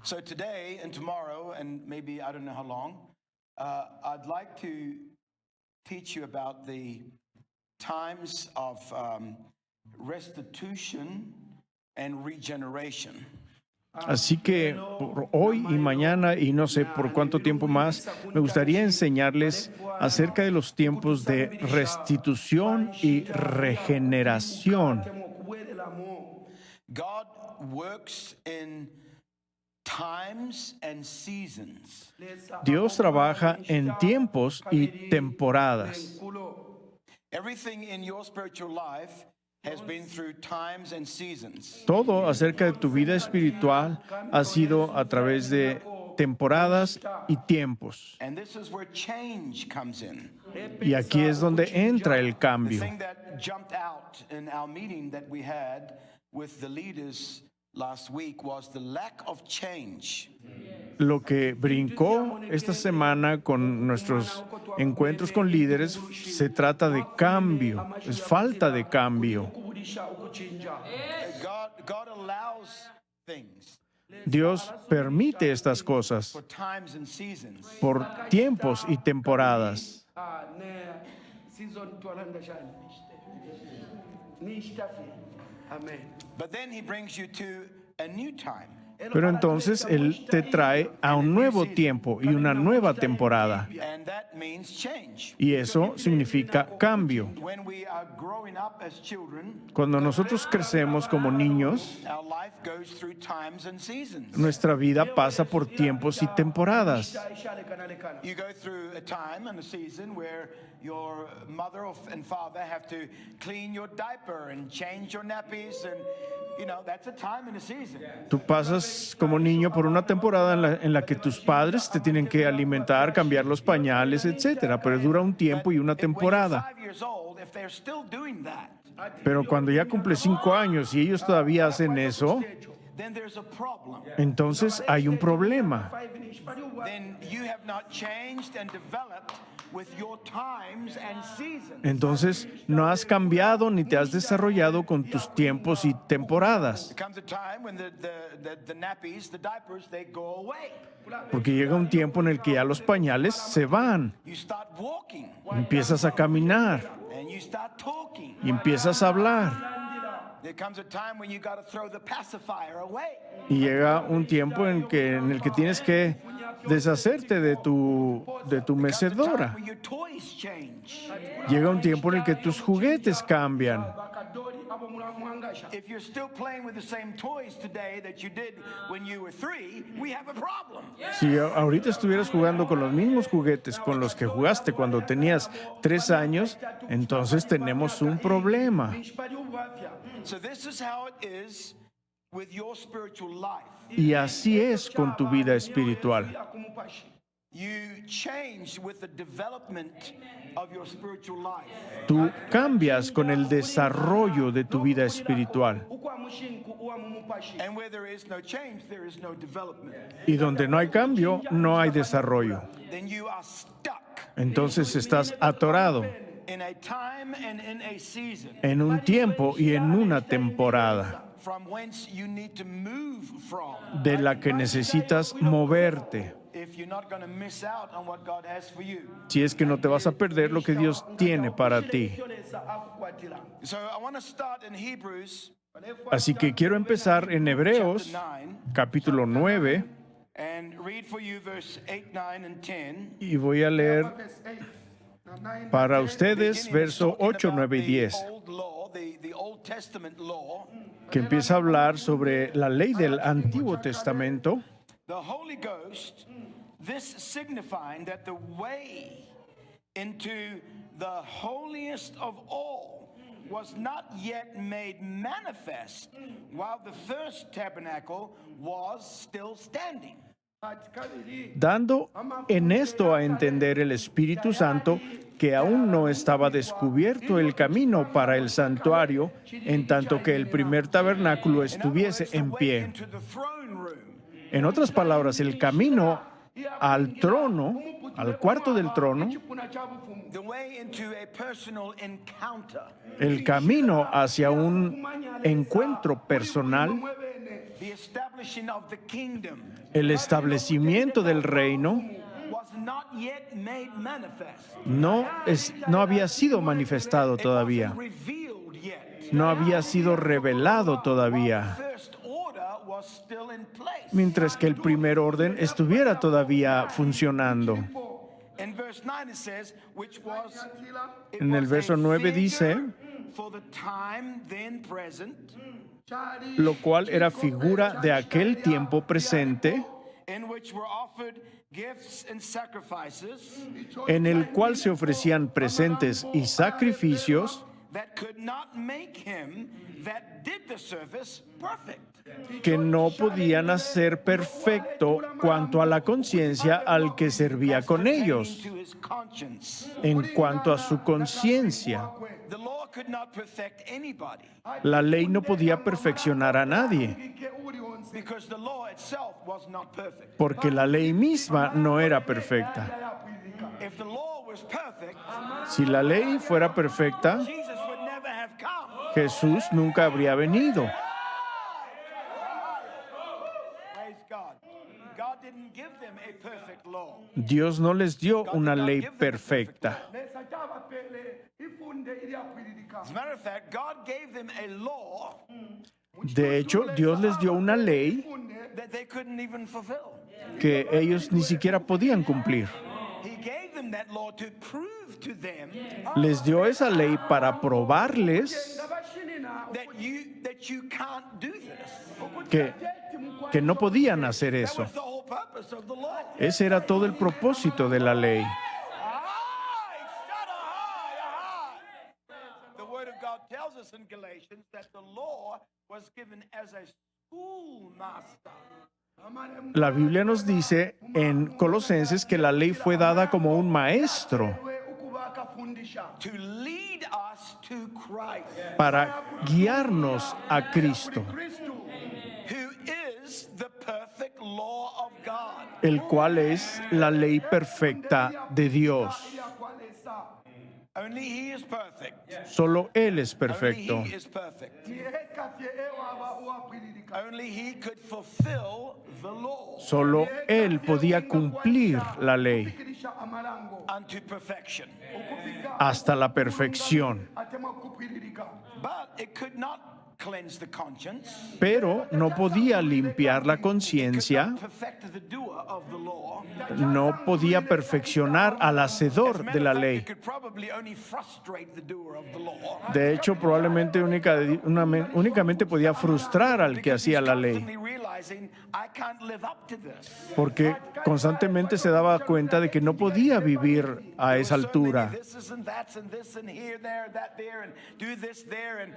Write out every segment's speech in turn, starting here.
So today and tomorrow, and maybe I don't know how long, I'd like to teach you about the times of restitution and regeneration. Así que por hoy y mañana, y no sé por cuánto tiempo más, me gustaría enseñarles acerca de los tiempos de restitución y regeneración. God works in times and seasons. Dios trabaja en tiempos y temporadas. Everything in your spiritual life has been through times and seasons. Todo acerca de tu vida espiritual ha sido a través de temporadas y tiempos. And this is where change comes in. Y aquí es donde entra el The cambio. thing that jumped out in our meeting that we had with the leaders last week was the lack of change. Lo que brincó esta semana con nuestros encuentros con líderes se trata de cambio, es falta de cambio. God allows things Dios permite estas cosas for times and seasons. por tiempos y temporadas. But then he brings you to a new time. Pero entonces Él te trae a un nuevo tiempo y una nueva temporada. And that means change. Y eso significa cambio. When we are growing up as children, Cuando nosotros crecemos como niños, our life goes through times and seasons. nuestra vida pasa por tiempos y temporadas. You go through a time and a season where your mother and father have to clean your diaper and change your nappies, and that's a time and a season. Tú pasas como niño por una temporada en la que tus padres te tienen que alimentar, cambiar los pañales, etcétera, pero dura un tiempo y una When you're temporada. 5 years old, if they're still doing that, Pero cuando ya cumples 5 años y ellos todavía hacen eso, then there's a problem. entonces hay un problema. Then you have not changed and developed with your times and seasons. Entonces no has cambiado ni te has desarrollado con tus tiempos y temporadas. There comes a time when the nappies, the diapers, they go away. Porque llega un tiempo en el que ya los pañales se van. You start walking Empiezas a caminar and you start talking. y empiezas a hablar. There comes a time when you got to throw the pacifier away. Y llega un tiempo en el que tienes que deshacerte de tu mecedora. When your toys change. Llega un tiempo en el que tus juguetes cambian. If you're still playing with the same toys today that you did when you were 3, we have a problem. Si ahorita estuvieras jugando con los mismos juguetes con los que jugaste cuando tenías 3 años, entonces tenemos un problema. So this is how it is with your spiritual life. Y así es con tu vida espiritual. You change with the development of your spiritual life. Tú cambias con el desarrollo de tu vida espiritual. And where there is no change, there is no development. Y donde no hay cambio, no hay desarrollo. Then you are stuck Entonces estás atorado in a time and in a season en un tiempo y en una temporada from whence you need to move from de la que necesitas moverte. if you're not going to miss out on what God has for you. Si es que no te vas a perder lo que Dios tiene para ti. So I want to start in Hebrews Así que quiero empezar en Hebreos, chapter 9 capítulo 9, and read for you verse 8, 9, and 10. y voy a leer para ustedes verso 8, 9 y 10, The old law, the Old Testament law, que empieza a hablar sobre la ley del Antiguo Testamento. the Holy Ghost, this signifying that the way into the holiest of all was not yet made manifest while the first tabernacle was still standing. Dando en esto a entender el Espíritu Santo que aún no estaba descubierto el camino para el santuario, en tanto que el primer tabernáculo estuviese en pie. Into the throne room. En otras palabras, el camino al trono, al cuarto del trono, The way into a personal encounter. el camino hacia un encuentro personal, the establishing of the kingdom El establecimiento del reino was not yet made manifest. no había sido manifestado It todavía, wasn't revealed yet. no había sido revelado todavía, First order was still in place. mientras que el primer orden estuviera todavía funcionando. In verse 9 it says, which was it En el was verso a 9 figure dice, for the time then present, lo cual era figura de aquel tiempo presente, in which were offered gifts and sacrifices en el cual se ofrecían presentes y sacrificios that could not make him that did the service perfect. que no podían hacer perfecto cuanto a la conciencia al que servía con ellos, To his conscience. en cuanto a su conciencia. The law could not perfect anybody La ley no podía perfeccionar a nadie, because the law itself was not perfect. porque la ley misma no era perfecta. If the law was perfect, Si la ley fuera perfecta, Jesus would never have come. Jesús nunca habría venido. Praise God. God didn't give them a perfect law. Dios no les dio una ley perfecta. As a matter of fact, God gave them a law De hecho, Dios les dio una ley that they couldn't even fulfill. que ellos ni siquiera podían cumplir. He gave them that law to prove to them Les dio esa ley para probarles that you can't do this. que no podían hacer That eso. was the whole purpose of the law. Ese era todo el propósito de la ley. The word of God tells us in Galatians that the law was given as a schoolmaster. La Biblia nos dice en Colosenses que la ley fue dada como un maestro To lead us to Christ, para guiarnos a Cristo, who is the perfect law of God. el cual es la ley perfecta de Dios. Only He is perfect. Solo Él es Only perfecto. He is perfect. Only He could fulfill the law Solo Él podía cumplir la ley unto perfection. hasta la perfección, But it could not cleanse the conscience. pero no podía limpiar la conciencia, Perfect the doer of the law. no podía perfeccionar al hacedor de la It ley. could probably only frustrate the doer of the law. De hecho, probablemente únicamente podía frustrar al que hacía la ley, Constantly realizing, I can't live up to this. porque constantemente se daba cuenta de que no podía vivir a esa altura, This and that's and this and here, there, that there, and do this there, and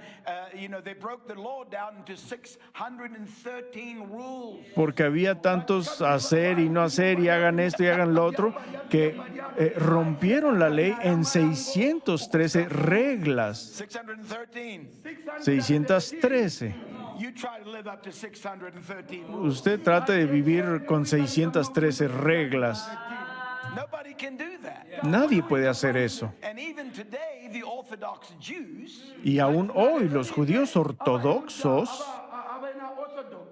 they broke the law down into 613 rules. porque había tantos hacer y no hacer y hagan esto y hagan lo otro, que rompieron la ley en 613 reglas. 613. 613. You try to live up to 613 rules. Usted trata de vivir con 613 reglas. Nobody can do that. Nadie puede hacer eso. And even today, the Orthodox Jews, Y aún hoy los judíos ortodoxos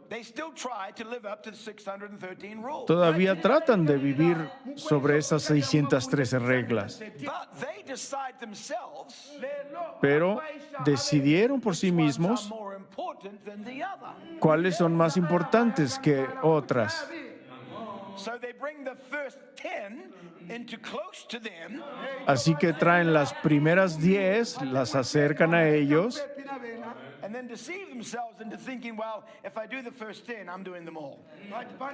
they still try to live up to the 613 rules. todavía tratan de vivir sobre esas 613 reglas. But they decide themselves Pero decidieron por sí are mismos more important than the other. cuáles son más importantes que otras. So they bring the first 10 into close to them, Así que traen las primeras 10, las acercan a ellos and then deceive themselves into thinking, well, if I do the first 10, I'm doing them all.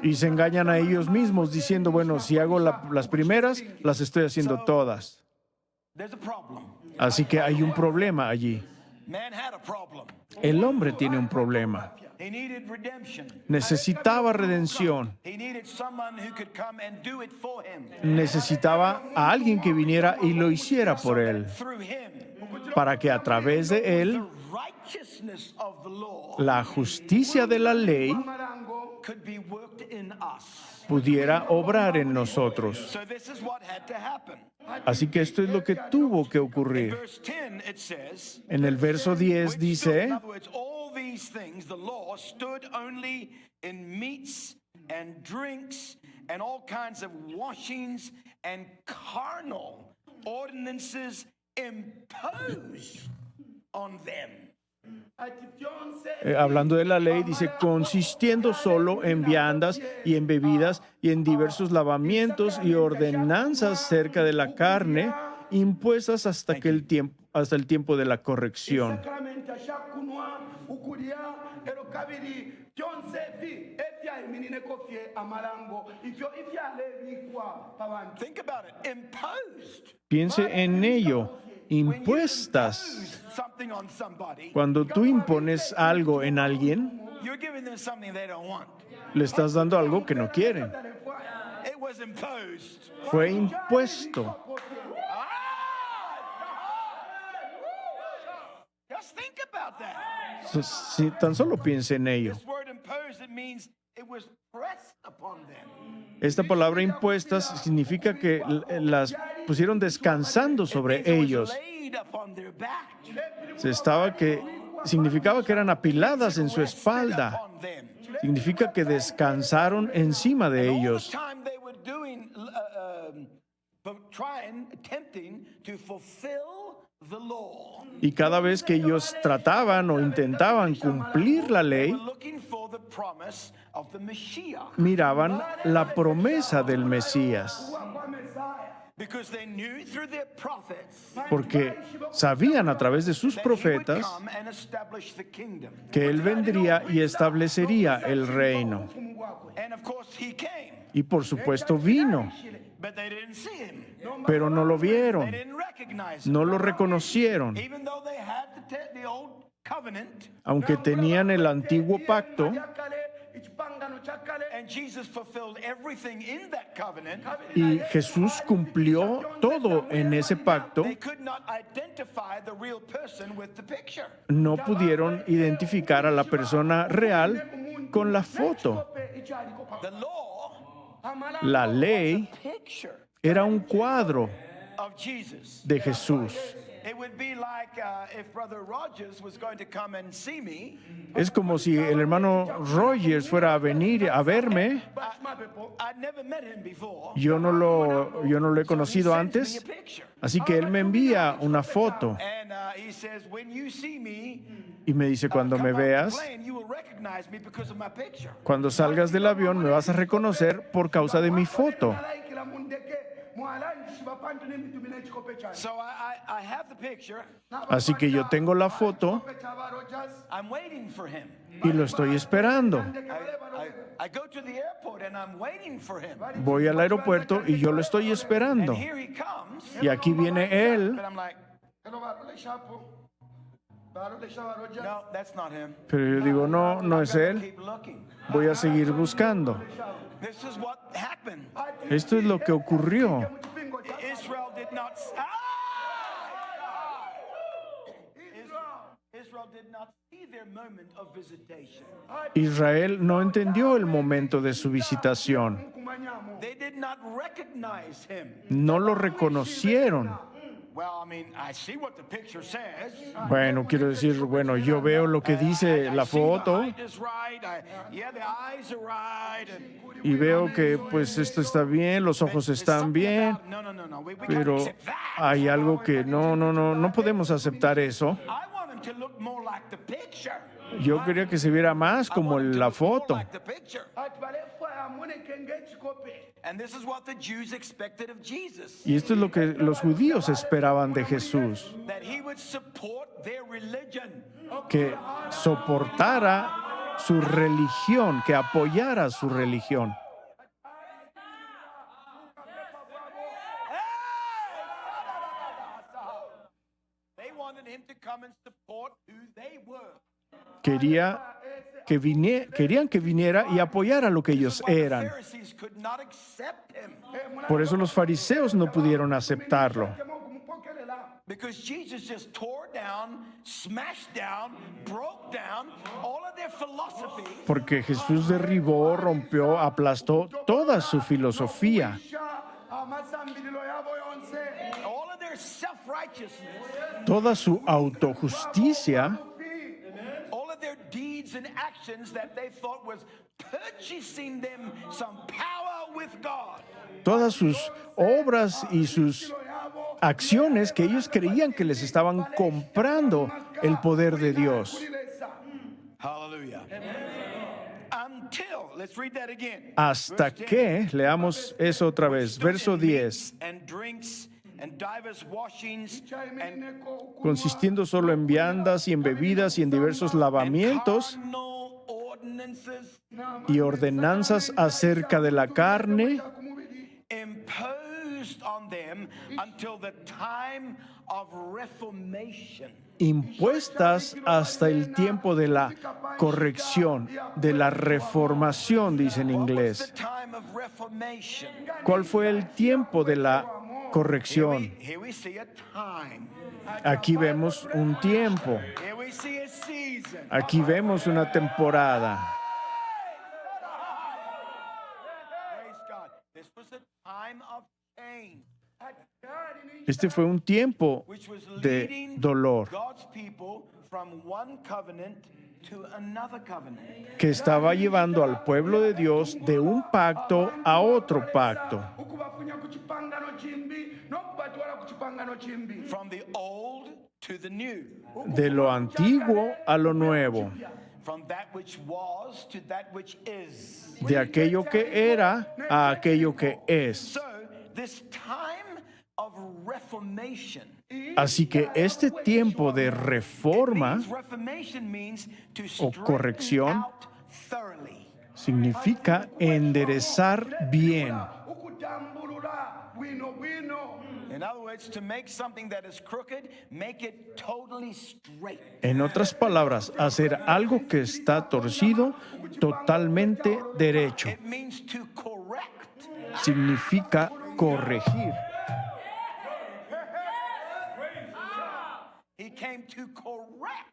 y se engañan a ellos mismos diciendo, bueno, si hago las primeras, las estoy haciendo todas. There's a problem. Así que hay un problema allí. Man had a problem. El hombre tiene un problema. He needed redemption. Necesitaba redención. He needed someone who could come and do it for him. Necesitaba a alguien que viniera y lo hiciera por él, Through him, para que a través de él the righteousness of the law la justicia de la ley could be worked in us. pudiera obrar en nosotros. So this is what had to happen. Así que esto es lo que tuvo que In ocurrir. verse 10, it says, En el verso 10 in dice, other words, all all these things, the law stood only in meats and drinks and all kinds of washings and carnal ordinances imposed on them. Hablando de la ley, dice, consistiendo solo en viandas y en bebidas y en diversos lavamientos y ordenanzas cerca de la carne, impuestas hasta el tiempo de la corrección. Think about it. Imposed. Piense en ello, impuestas. Something on somebody, Cuando tú impones algo en alguien, you're giving them something they don't want. le estás dando algo que no quieren. It was imposed. Fue impuesto. Just think about that. Si tan solo piense en ello. This word imposed, it means it was pressed upon them. Esta palabra impuestas significa que las pusieron descansando sobre It was ellos. laid upon their back. Significaba que eran apiladas en su espalda. Upon them. Significa que descansaron encima de All the ellos. time they were doing, attempting to fulfill the law. Y cada vez que ellos trataban o intentaban cumplir la They ley, were looking for the promise of the Mashiach. miraban la promesa del Mesías, Because they knew through their prophets porque sabían a través de sus that he would profetas come and establish the kingdom. que Él vendría y establecería el reino. And of course he came, Y por supuesto vino, but they didn't see him. pero no lo They vieron, didn't recognize him. no lo reconocieron. Even though they had the old covenant, Aunque tenían el antiguo pacto and Jesus fulfilled everything in that covenant, y Jesús cumplió todo en ese pacto, they could not identify the real person with the picture. no pudieron identificar a la persona real con la foto. The law, La ley picture era un cuadro of Jesus. de Jesús. It would be like if Brother Rogers was going to come and see me. Es como si el hermano Rogers fuera a venir a verme. I'd never met him before. Yo no lo he conocido He sends me antes, a picture. así que él me envía una foto And he says, when you see me, y me dice, cuando me come off the veas, plane, you will recognize me because of my picture. cuando salgas del avión me vas a reconocer por causa de mi foto. So I have the picture. Así que yo tengo la foto I'm waiting for him. y lo estoy esperando. I go to the airport and I'm waiting for him. Voy al aeropuerto y yo lo estoy esperando. And here he comes. Y aquí viene él, But I'm like, no, that's not him. pero yo digo, no, no es él. Keep looking. Voy a seguir buscando. This is what happened. Esto es lo que ocurrió. Israel did not. Israel did not see their moment of visitation. Israel no entendió el momento de su visitación. They did not recognize him. No lo reconocieron. Well, I mean, I see what the picture says. Bueno, quiero decir, bueno, yo veo lo que dice I la see the foto height is right. Yeah, the eyes are right. And y veo que pues esto está bien, los ojos there's están something bien, about- no. We can't pero accept that. hay algo que no podemos aceptar eso. I want him to look more like the picture. Yo quería que se viera más I como want him to la look more foto. like the picture. And this is what the Jews expected of Jesus. Y esto es lo que los judíos esperaban de Jesús, That he would support their religion. que soportara su religión, que apoyara su religión. They wanted him to come and support who they were. Querían que viniera y apoyara lo que ellos The eran. Pharisees could not accept him Por eso los fariseos no pudieron aceptarlo, because Jesus just tore down, smashed down, broke down all of their philosophy, porque Jesús derribó, rompió, aplastó toda su filosofía, all of their self-righteousness, toda su autojusticia, all of their actions that they thought was purchasing them some power with God. Todas sus obras y sus acciones que ellos creían que les estaban comprando el poder de Dios. Hallelujah. Until, let's read that again. Hasta Verse 10. que, leamos eso otra vez, verso 10, And drinks and divers washings and consistiendo solo en viandas y en bebidas y en diversos lavamientos carnal ordinances y ordenanzas acerca de la carne, imposed on them until the time of reformation. impuestas hasta el tiempo de la corrección, de la reformación, dice en What was inglés. the time of reformation? ¿Cuál fue el tiempo de la corrección? Here we see a time. Aquí vemos un tiempo, Here we see a season. aquí vemos una temporada. Praise God. This was a time of change, Este fue un tiempo which was de leading dolor God's people from one covenant to another covenant. que estaba llevando al pueblo de Dios de un pacto a otro pacto, ukubafunya ku kipangano kimbi n'okubatwala ku kipangano kimbi. From the old to the new. de lo antiguo a lo nuevo, From that which was to that which is. de aquello que era a aquello que es. So, this time of reformation. Así que este tiempo de reforma Reformation means to o straighten corrección out thoroughly. significa enderezar bien. Ukutambulula bwino bwino. In other words, to make something that is crooked, make it totally straight. En otras palabras, hacer algo que está torcido totalmente derecho. It means to correct. Significa corregir. He came to correct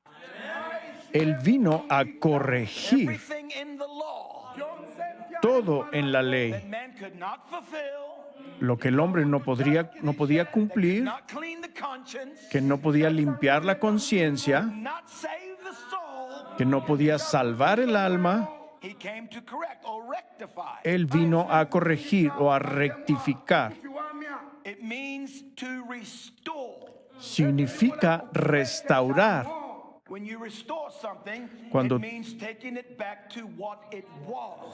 Él vino a corregir everything in the law todo en la ley, that man could not fulfill, lo que el hombre no podía cumplir, not clean the conscience, que no podía limpiar la conciencia, not save the soul. que no podía salvar el alma. He came to correct or rectify. Él vino a corregir o a rectificar. It means to restore. Significa restaurar. When you restore something, Cuando- it means taking it back to what it was.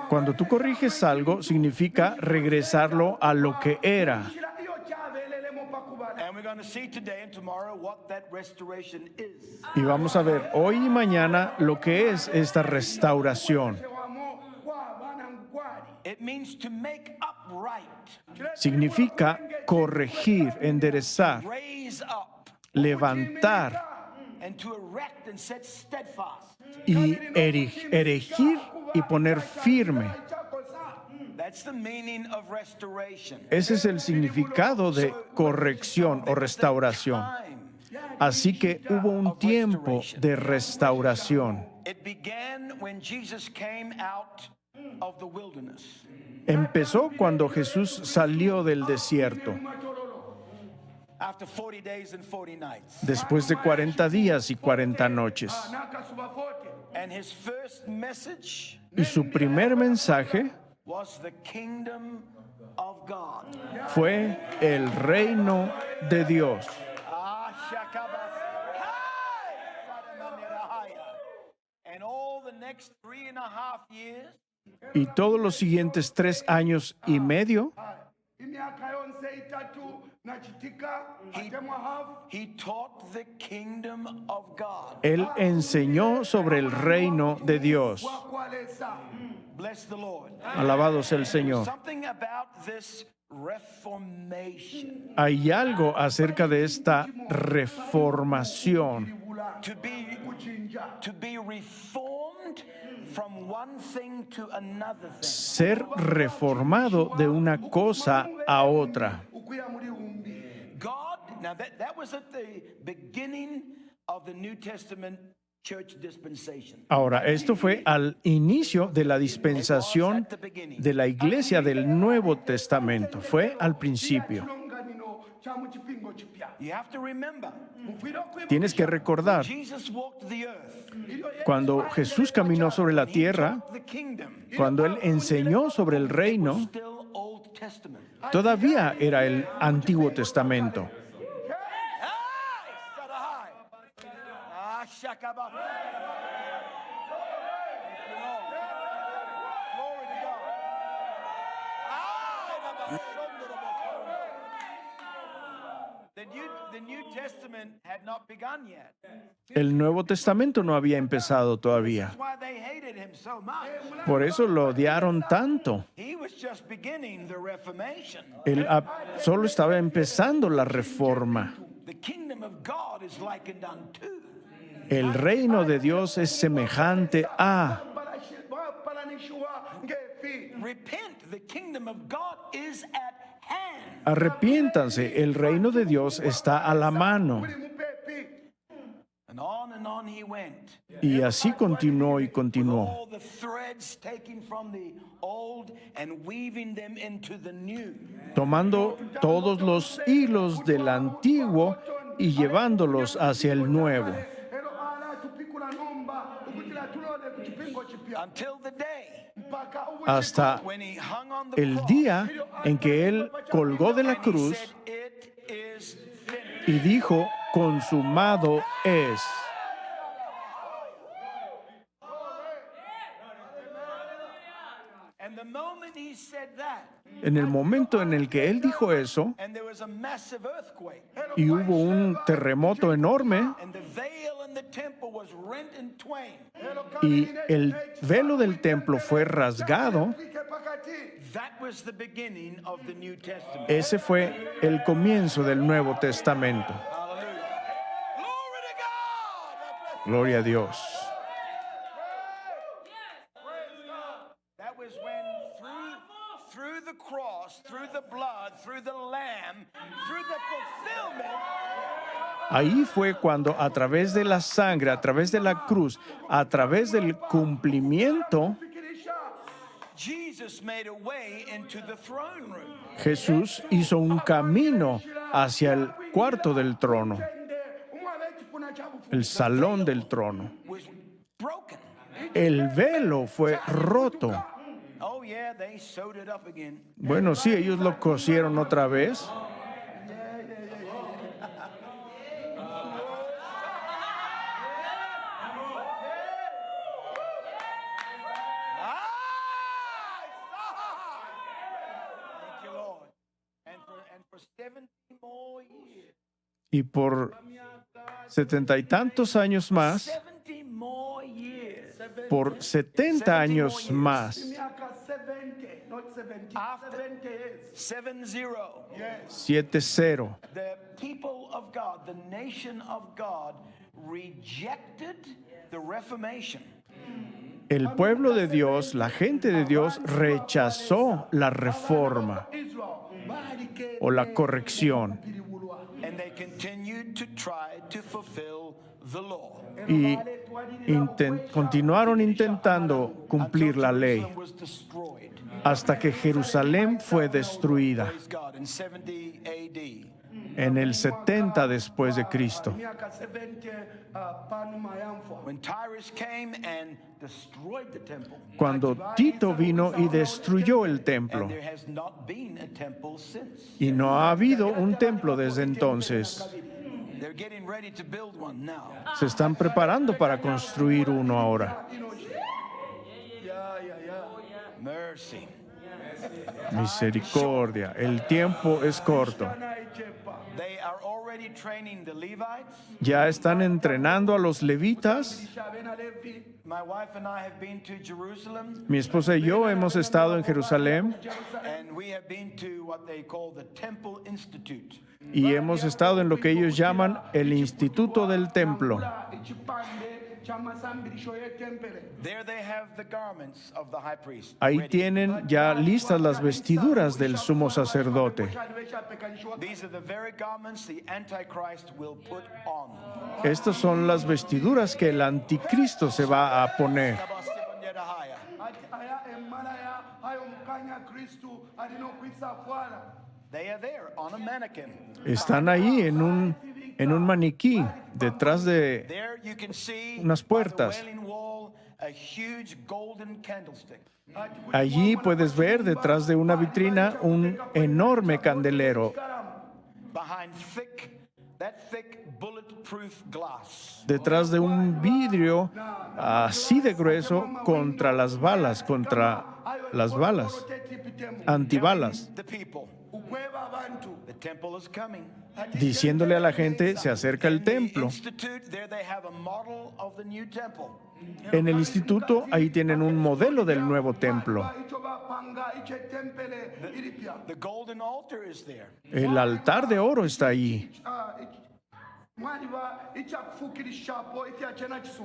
Cuando tú corriges algo, significa regresarlo a lo que era. Iyo kyabeereremu pakubala. And we're going to see today and tomorrow what that restoration is. Y vamos a ver hoy y mañana lo que es esta restauración. Wamu gw'abaana gwali. It means to make up right, Significa corregir, enderezar, raise up, levantar and to erect and set steadfast. y erigir y poner firme. That's the meaning of restoration. Ese es el significado de corrección o restauración. Time. Así que hubo un tiempo de restauración. It began when Jesus came out of the wilderness. Empezó cuando Jesús salió del desierto, After 40 days and 40 nights. después de 40 días y 40 noches. N'akasuba 40. And his first message Y su primer mensaje was the kingdom of God. fue el reino de Dios. Ah, shakabas. Hi! Sadamanirahaya. And all the next 3.5 years, Y todos los siguientes 3 años y medio, Emyaka yonse etatu nakitika ate mwahavu. he taught the kingdom of God. Él enseñó sobre el reino de Dios. Wakwalesa. Bless the Lord. Alabado sea el Señor. Something about this reformation. Hay algo acerca de esta reformación, To be reformed from one thing to another thing. ser reformado de una cosa a otra. Ukuya muri umbi. God, now that was at the beginning of the New Testament church dispensation. Ahora, esto fue al inicio de la dispensación de la iglesia del Nuevo Testamento. Fue al principio. Ekirongano kya mu kipingo kipya. You have to remember, Tienes que recordar, Jesus walked the earth. cuando Jesús caminó sobre la He tierra, taught the kingdom. cuando Él enseñó sobre el reino, Still Old Testament. todavía era el Antiguo Testamento. Ah, shakaba. Glory to God. The New Testament had not begun yet. El Nuevo Testamento no había empezado todavía. That's why they hated him so much. Por eso lo odiaron tanto. He was just beginning the Reformation. Él solo estaba empezando la reforma. The kingdom of God is likened unto. El reino de Dios es semejante a. Repent, the kingdom of God is at hand. Arrepiéntanse, el reino de Dios está a la mano. And on he went. Y así continuó y continuó, All the threads taken from the old and weaving them into the new. tomando todos los hilos del antiguo y llevándolos hacia el nuevo, Until the day hasta when he hung on the el cross día en que Él colgó de la and he cruz said, "It is finished." y dijo, consumado es. And the moment he said that, En el momento en el que Él dijo eso, and there was a massive earthquake, y hubo un terremoto enorme, and the veil in the temple was rent in twain. y el velo del templo fue rasgado, That was the beginning of the New Testament. ese fue el comienzo del Nuevo Testamento. Hallelujah. Glory to God. Gloria a Dios. That was when through the cross, through the blood, through the lamb, through the fulfillment, Ahí fue cuando a través de la sangre, a través de la cruz, a través del cumplimiento, Jesus made a way into the throne room. Jesús hizo un camino hacia el cuarto del trono, el salón del trono. Was broken. El velo fue roto. Oh yeah, they sewed it up again. Bueno, sí, ellos lo cosieron otra vez. Thank you, Lord. And for 70 more years. Y por 70 y tantos años más, 70 more years. por 70 años más, 70. 7-0, The people of God, the nation of God, rejected the Reformation. el pueblo de Dios, la gente de Dios, rechazó la reforma o la corrección And they continued to try to fulfill the law. y continuaron intentando cumplir la ley Jerusalem was destroyed. hasta que Jerusalén fue destruida Praise God, in 70 AD. en el 70 después de Cristo. When Tyrus came and destroyed the temple. Cuando Tito vino y destruyó el templo, And there has not been a temple since. y no ha habido un templo desde entonces. They're getting ready to build one now. Se están preparando para construir uno ahora. Mercy. Misericordia, el tiempo es corto. They are already training the Levites. Ya están entrenando a los levitas. My wife and I have been to Jerusalem, Mi esposa y yo hemos estado en Jerusalén and we have been to what they call the Temple Institute. y hemos estado en lo que ellos llaman el Instituto del Templo. There they have the garments of the high priest. Ahí ready. tienen ya listas las vestiduras del sumo sacerdote. These are the very garments the Antichrist will put on. Estas son las vestiduras que el anticristo se va a poner. They are there on a mannequin. Están ahí en un maniquí, detrás de There you can see unas by the puertas. wailing wall a huge golden candlestick. Allí puedes ver detrás de una vitrina un enorme candelero Behind that thick bulletproof glass. detrás de un vidrio así de grueso contra las balas, antibalas, The people, the temple is coming. diciéndole a la gente, se acerca el In the templo. institute, there they have a model of the new temple. En el instituto, ahí tienen un modelo del nuevo templo. The golden altar is there. El altar de oro está allí.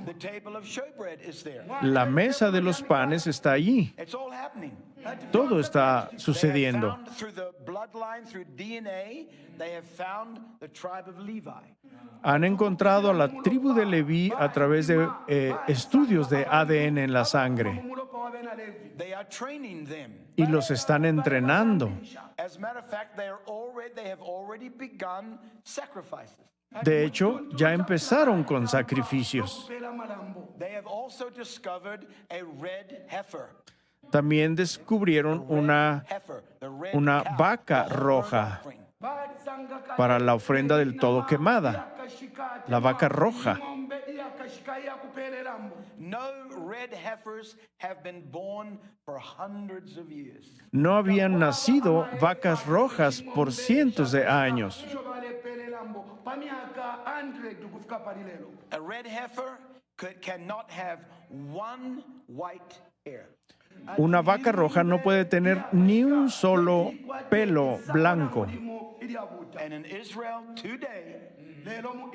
The table of showbread is there. La mesa de los panes está allí. It's all happening. Todo está They have sucediendo. found through the bloodline, through DNA, they have found the tribe of Levi. Han encontrado a la tribu de Leví a través de estudios de ADN en la sangre They are training them. y los están entrenando. As a matter of fact, they have already begun sacrifices. De hecho, ya empezaron con sacrificios. They have also discovered a red heifer. También descubrieron una The vaca cow, roja offering. para la ofrenda del todo quemada, la vaca roja. No red heifers have been born for hundreds of years. No habían nacido vacas rojas por cientos de años. A red heifer cannot have one white hair. Una vaca roja no puede tener ni un solo pelo blanco. And in Israel today,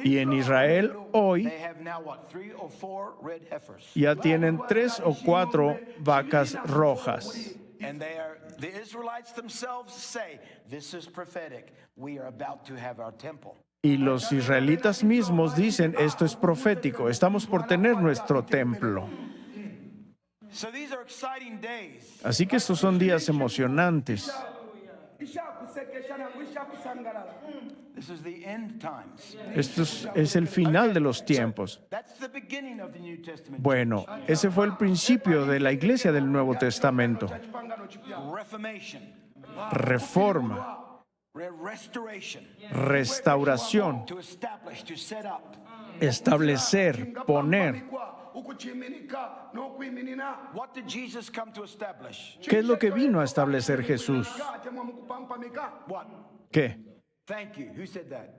Y en Israel hoy they have now what, 3 or 4 red heifers. ya tienen 3 o 4 vacas rojas. And the Israelites themselves say, this is prophetic. We are about to have our temple. Y los israelitas mismos dicen, esto es profético, estamos por tener nuestro templo. So these are exciting days. Así que estos son días emocionantes. This is the end times. Esto es el final de los tiempos. That's the beginning of the New Testament. Bueno, ese fue el principio de la iglesia del Nuevo Testamento. Reformation, Reforma, restoration, restauración, to establish, to set up. establecer, poner. What did Jesus come to establish? ¿Qué es lo que vino a establecer Jesús? What? ¿Qué? Thank you. Who said that?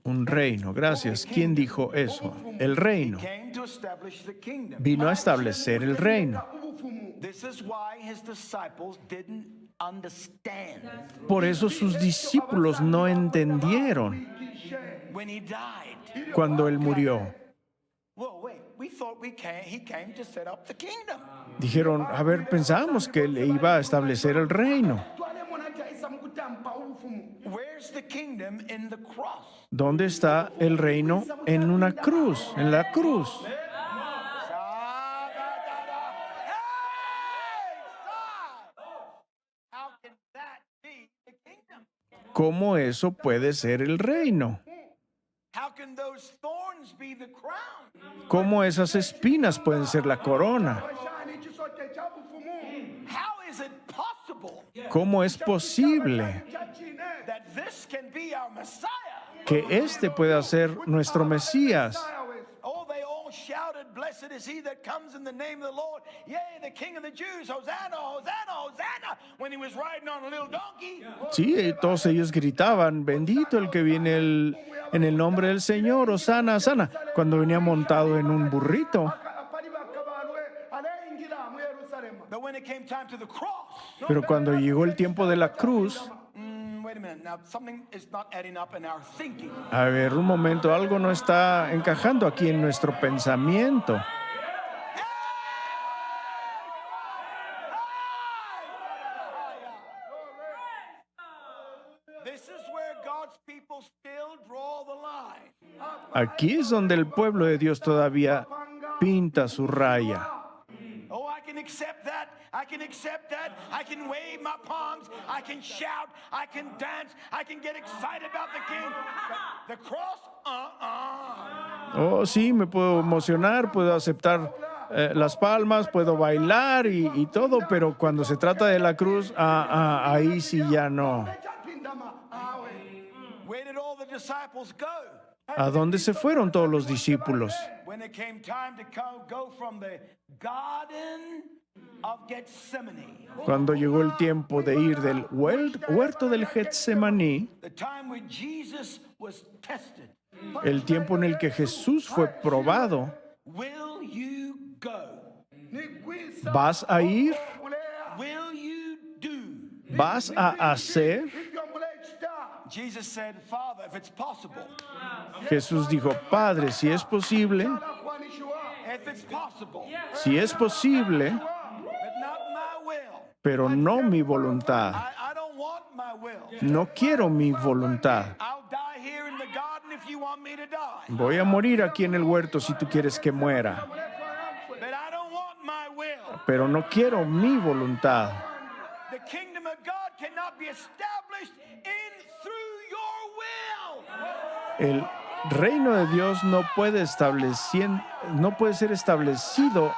Un reino. Gracias. ¿Quién dijo eso? El reino. Came to establish the kingdom. Vino a establecer el reino. This is why his disciples didn't understand Por eso sus discípulos no entendieron when he died. cuando él murió. Well, wait, we thought he came to set up the kingdom. Dijeron, a ver, pensábamos que él iba a establecer el reino. Where's the kingdom in the cross? ¿Dónde está el reino? En una cruz, en la cruz. How can that be the kingdom? ¿Cómo eso puede ser el reino? How can those thorns be the crown? ¿Cómo esas espinas pueden ser la corona? How is it possible ¿Cómo es posible that this can be our Messiah? que este pueda ser nuestro Mesías? Oh, they all shouted, "Blessed is he that comes in the name of the Lord. Yea, the King of the Jews. Hosanna, Hosanna, Hosanna," when he was riding on a little donkey. Sí, todos ellos gritaban, bendito el que viene en el nombre del Señor, Hosana, Hosana, cuando venía montado en un burrito. But when it came time to the cross, Pero cuando llegó el tiempo de la cruz, wait a minute. Now something is not adding up in our thinking. a ver, un momento, algo no está encajando aquí en nuestro pensamiento. This is where God's people still draw the line. Aquí es donde el pueblo de Dios todavía pinta su raya. Oh, I can accept that I can accept that. I can wave my palms. I can shout. I can dance. I can get excited about the King. But the cross, Oh, sí, me puedo emocionar, puedo aceptar las palmas, puedo bailar y todo, pero cuando se trata de la cruz, ahí sí ya no. 잡힌다마 아왜 Where did all the disciples go? ¿A dónde se fueron todos los discípulos? When it came time to go from the Garden of Gethsemane, Cuando llegó el tiempo de ir del huerto del Getsemaní, the time when Jesus was tested, el tiempo en el que Jesús fue probado, will you go? 니귀사 ¿vas a ir? 불레야 Will you do? ¿Vas a hacer? 이병불레치다 Jesus said, Father, if it's possible, Jesús dijo, Padre, si es posible, if it's possible, si es posible, but not my will. pero no mi voluntad. I don't want my will. No quiero mi voluntad. I'll die here in the garden if you want me to die. Voy a morir aquí en el huerto si tú quieres que muera, But I don't want my will. pero no quiero mi voluntad. The kingdom of God cannot be established in through your will. El reino de Dios no puede ser establecido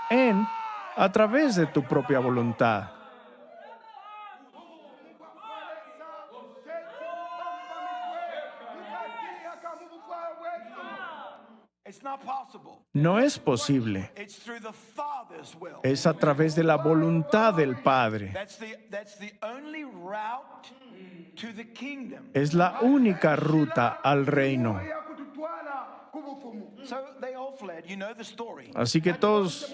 a través de tu propia voluntad. It's not possible. No es posible. It's through the Father's will. Es a través de la voluntad del Padre. That's the only route to the kingdom. Es la única ruta al reino. So they all fled. You know the story. Así que todos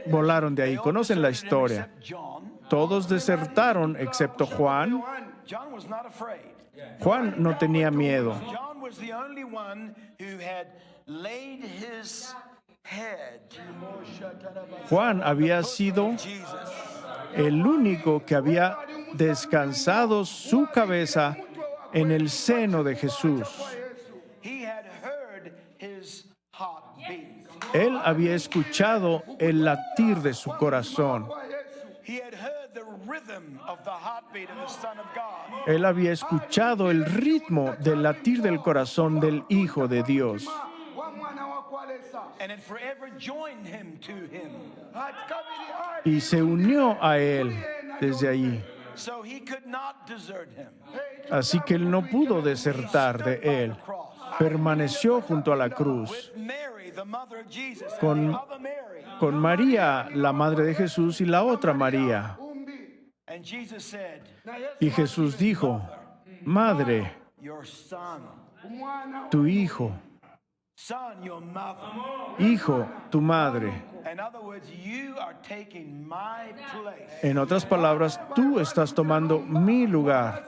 volaron de ahí. Conocen la historia. Except John. Todos desertaron excepto Juan. John was not afraid. Juan no tenía miedo. John was the only one who had laid his head. Juan había sido Jesus. el único que había descansado su cabeza en el seno de Jesús. He had heard his heartbeat. Él había escuchado el latir de su corazón. He had heard the rhythm of the heartbeat of the Son of God. Él había escuchado el ritmo del latir del corazón del Hijo de Dios. And it forever joined him to him. Y se unió a Él desde allí. So he could not desert him. Así que Él no pudo desertar de Él. Permaneció junto a la cruz With Mary, the mother of Jesus, Con- and the other Mary. con María, la madre de Jesús, y la otra María. And Jesus said, Y Jesús dijo, Madre, your son, tu hijo, son, your mother. hijo, tu madre. In other words, you are taking my place En otras palabras, tú estás tomando mi lugar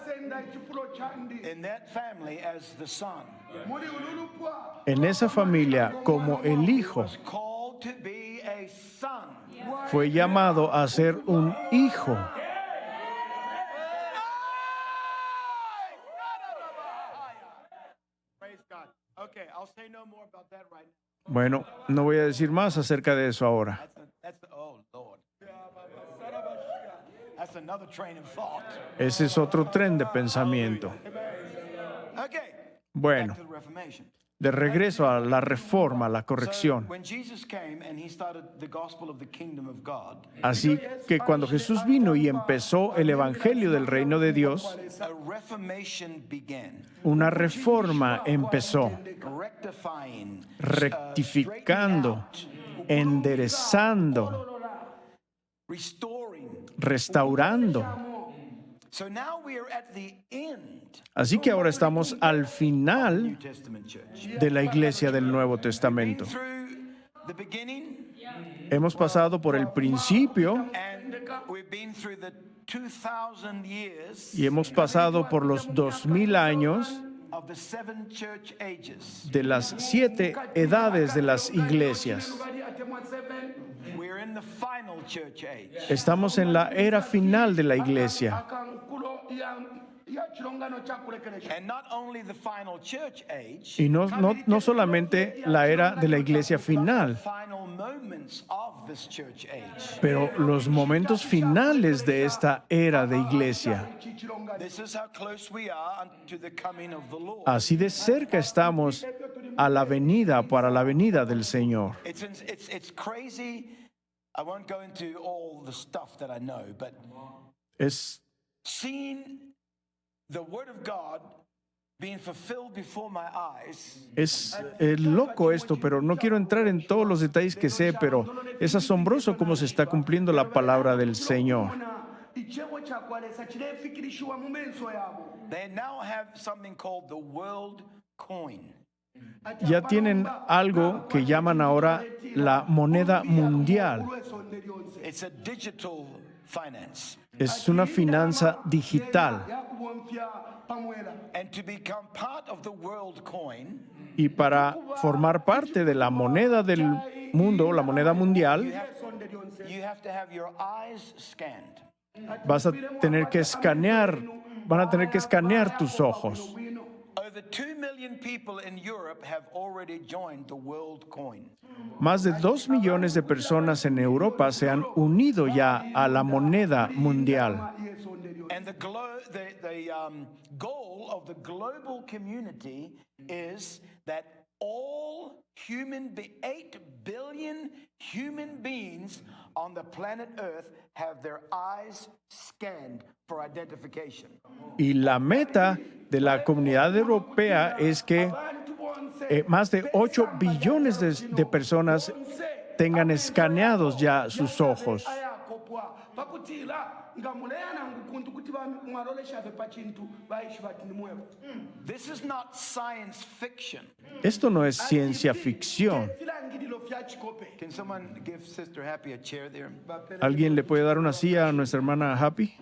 in that family as the son. en esa familia como el hijo. Called to be a son. Fue llamado a ser un hijo. Praise God. Okay, I'll say no more about that right now. Bueno, no voy a decir más acerca de eso ahora. Oh Lord. That's another train of thought. Ese es otro tren de pensamiento. Okay. Bueno, Back to the Reformation. de regreso a la reforma, la So, corrección. when Jesus came and he started the gospel of the kingdom of God, Así que cuando Jesús vino y empezó el evangelio del reino de Dios, a reformation began. una reforma empezó, Rectifying, rectificando, enderezando, restoring. restaurando. So now we are at the end Así que ahora estamos al New final Testament church. de la iglesia del Nuevo Testamento. Through the beginning, Hemos pasado por el principio and we've been through the 2,000 years y hemos pasado por los 2000 años of the 7 church ages. de las 7 edades de las iglesias. We're in the final church age. Estamos en la era final de la iglesia. ekipangano kyakulekeresha. And not only the final church age, Y no solamente la era de la iglesia final, final moments of this church age. pero los momentos finales de esta era de iglesia. Kikironga This is how close we are unto the coming of the Lord. Así de cerca estamos a la venida, para la venida del Señor. It's crazy. I won't go into all the stuff that I know, but Es, seeing the word of God being fulfilled before my eyes loco esto, pero no quiero entrar en todos los detalles que sé, pero es asombroso cómo se está cumpliendo la palabra del Señor. ikyebo kyakwalesa kireefikirisibwa mu maaso yaabo. they now have something called the world coin. Ya tienen algo que llaman ahora la moneda mundial. Olw'ensonda eryonse. It's a digital finance. Es una finanza digital. yakubwa omupya pamwera. And to become part of the world coin, Y para formar parte de la moneda del mundo, la moneda mundial, Ensonda eryonse. you have to have your eyes scanned. vas a tener que escanear, van a tener que escanear tus ojos. Over 2 million people in Europe have already joined the world coin. Más de 2 millones de personas en Europa se han unido ya a la moneda mundial. Ensonda eryonse. And the goal of the global community is that all 8 billion human beings on the planet Earth have their eyes scanned for identification. Y la meta de la comunidad europea es que Abantu bonse más de 8 billones de personas tengan escaneados ya sus ojos. ayakopwa pakutiira nga muleyana ngukuntu kuti mwaloleshafe pa kintu bayishi bati nimwevo. This is not science fiction. Esto no es ciencia ficción. Ebirangiriro bya kikope. Can someone give Sister Happy a chair there? ¿Alguien le puede dar una silla a nuestra hermana Happy?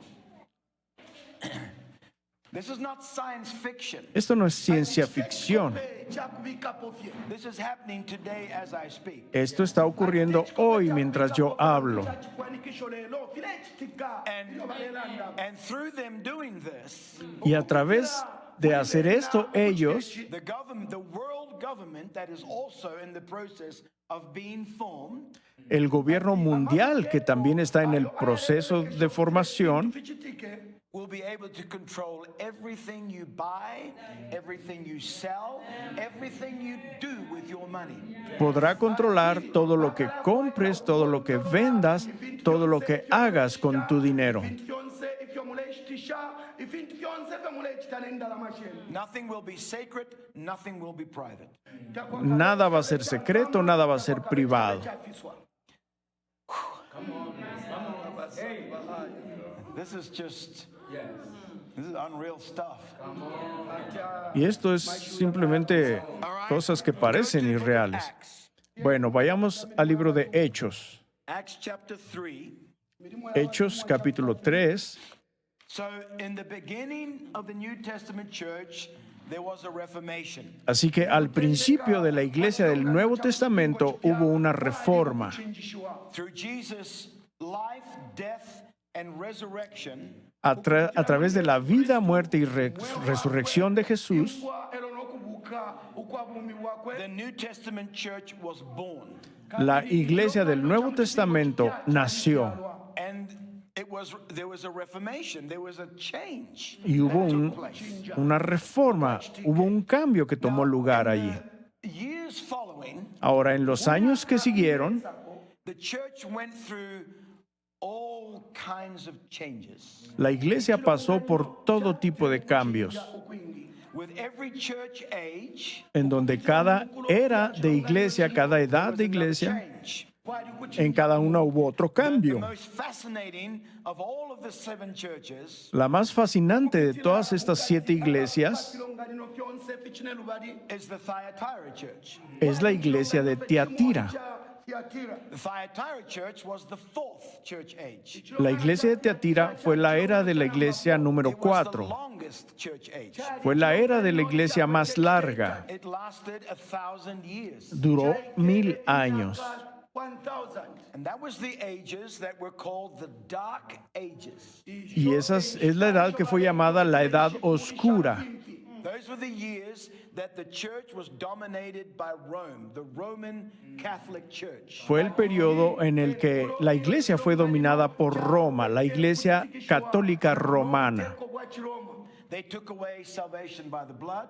This is not science fiction. Esto no es ciencia ficción. Kyakubikapo fye. This is happening today as I speak. Esto está ocurriendo hoy mientras yo hablo. Kyakikwanikisho leero fire ekitika iyo baleera ndaba. And through them doing this, Y a través de hacer esto, ellos, the world government that is also in the process of being formed, el gobierno mundial, que también está en el proceso de formación, Fikitike will be able to control everything you buy, everything you sell, everything you do with your money. podrá controlar todo lo que compres, todo lo que vendas, todo lo que hagas con tu dinero. ebintu byonse ebyo muleekitisha ebintu byonse bye muleekita n'endala mashene. Nothing will be sacred, nothing will be private. Nada va a ser secreto, nada va a ser privado. Kyafiswa. This is unreal stuff. Y esto es simplemente cosas que parecen irreales. Acts. Bueno, vayamos al libro de Hechos. Acts chapter 3. Hechos capítulo 3. So in the beginning of the New Testament church, there was a reformation. Así que al principio de la iglesia del Nuevo Testamento hubo una reforma. Through Jesus' life, death, and resurrection, A través de la vida, muerte y resurrección de Jesús, Ero n'okubuuka okwabuumibwa kwe. the New Testament church was born. la iglesia del Nuevo Testamento nació. And there was a reformation, there was a change Y hubo that took place. una reforma, hubo un cambio que tomó lugar allí. Years following, Ahora, en los años que siguieron, the church went through all kinds of changes. la iglesia pasó por todo tipo de cambios, With every church age, en donde cada era de iglesia, cada edad de iglesia, change. en cada una hubo otro The cambio. most fascinating of all of the 7 churches La más fascinante de todas estas 7 iglesias Kilonga lino fyonse fikine lubali. is the Thyatira church. es la iglesia de Tiatira. Tiatira. The Thyatira church was the 4th church age. La iglesia de Tiatira fue la era de la iglesia número It was the 4. longest church age. Fue la era de la iglesia más larga. It lasted 1,000 years. Duró 1000 años. 1000. And that was the ages that were called the Dark Ages. Y esa es la edad que fue llamada la Edad Oscura. Those were the years that the church was dominated by Rome, the Roman Catholic Church. Fue el periodo en el que la iglesia fue dominada por Roma, la iglesia católica romana. They took away salvation by the blood.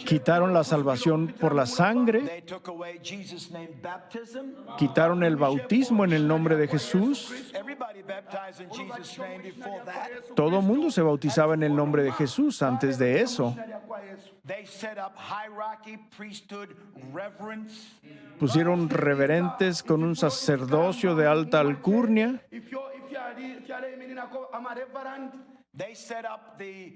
Quitaron la salvación por la sangre, They took away Jesus' name baptism. quitaron el bautismo en el nombre de Jesús. Everybody baptized in Jesus' name before that. Todo mundo se bautizaba en el nombre de Jesús antes de eso. They set up hierarchy, priesthood, reverence. Pusieron reverentes con un sacerdocio de alta alcurnia. They set up the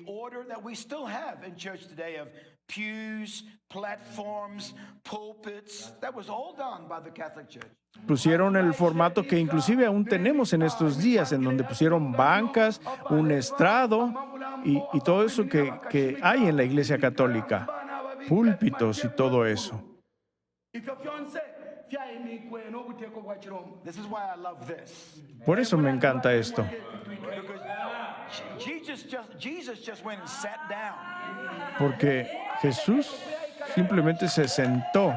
order that we still have in church today of pews, platforms, pulpits. That was all done by the Catholic Church. Pusieron el formato que inclusive aún tenemos en estos días, en donde pusieron bancas, un estrado y todo eso que hay en la iglesia católica, púlpitos y todo eso. This is why I love this. Por eso me encanta esto, Because Jesus just went and sat down. porque Jesús simplemente se sentó.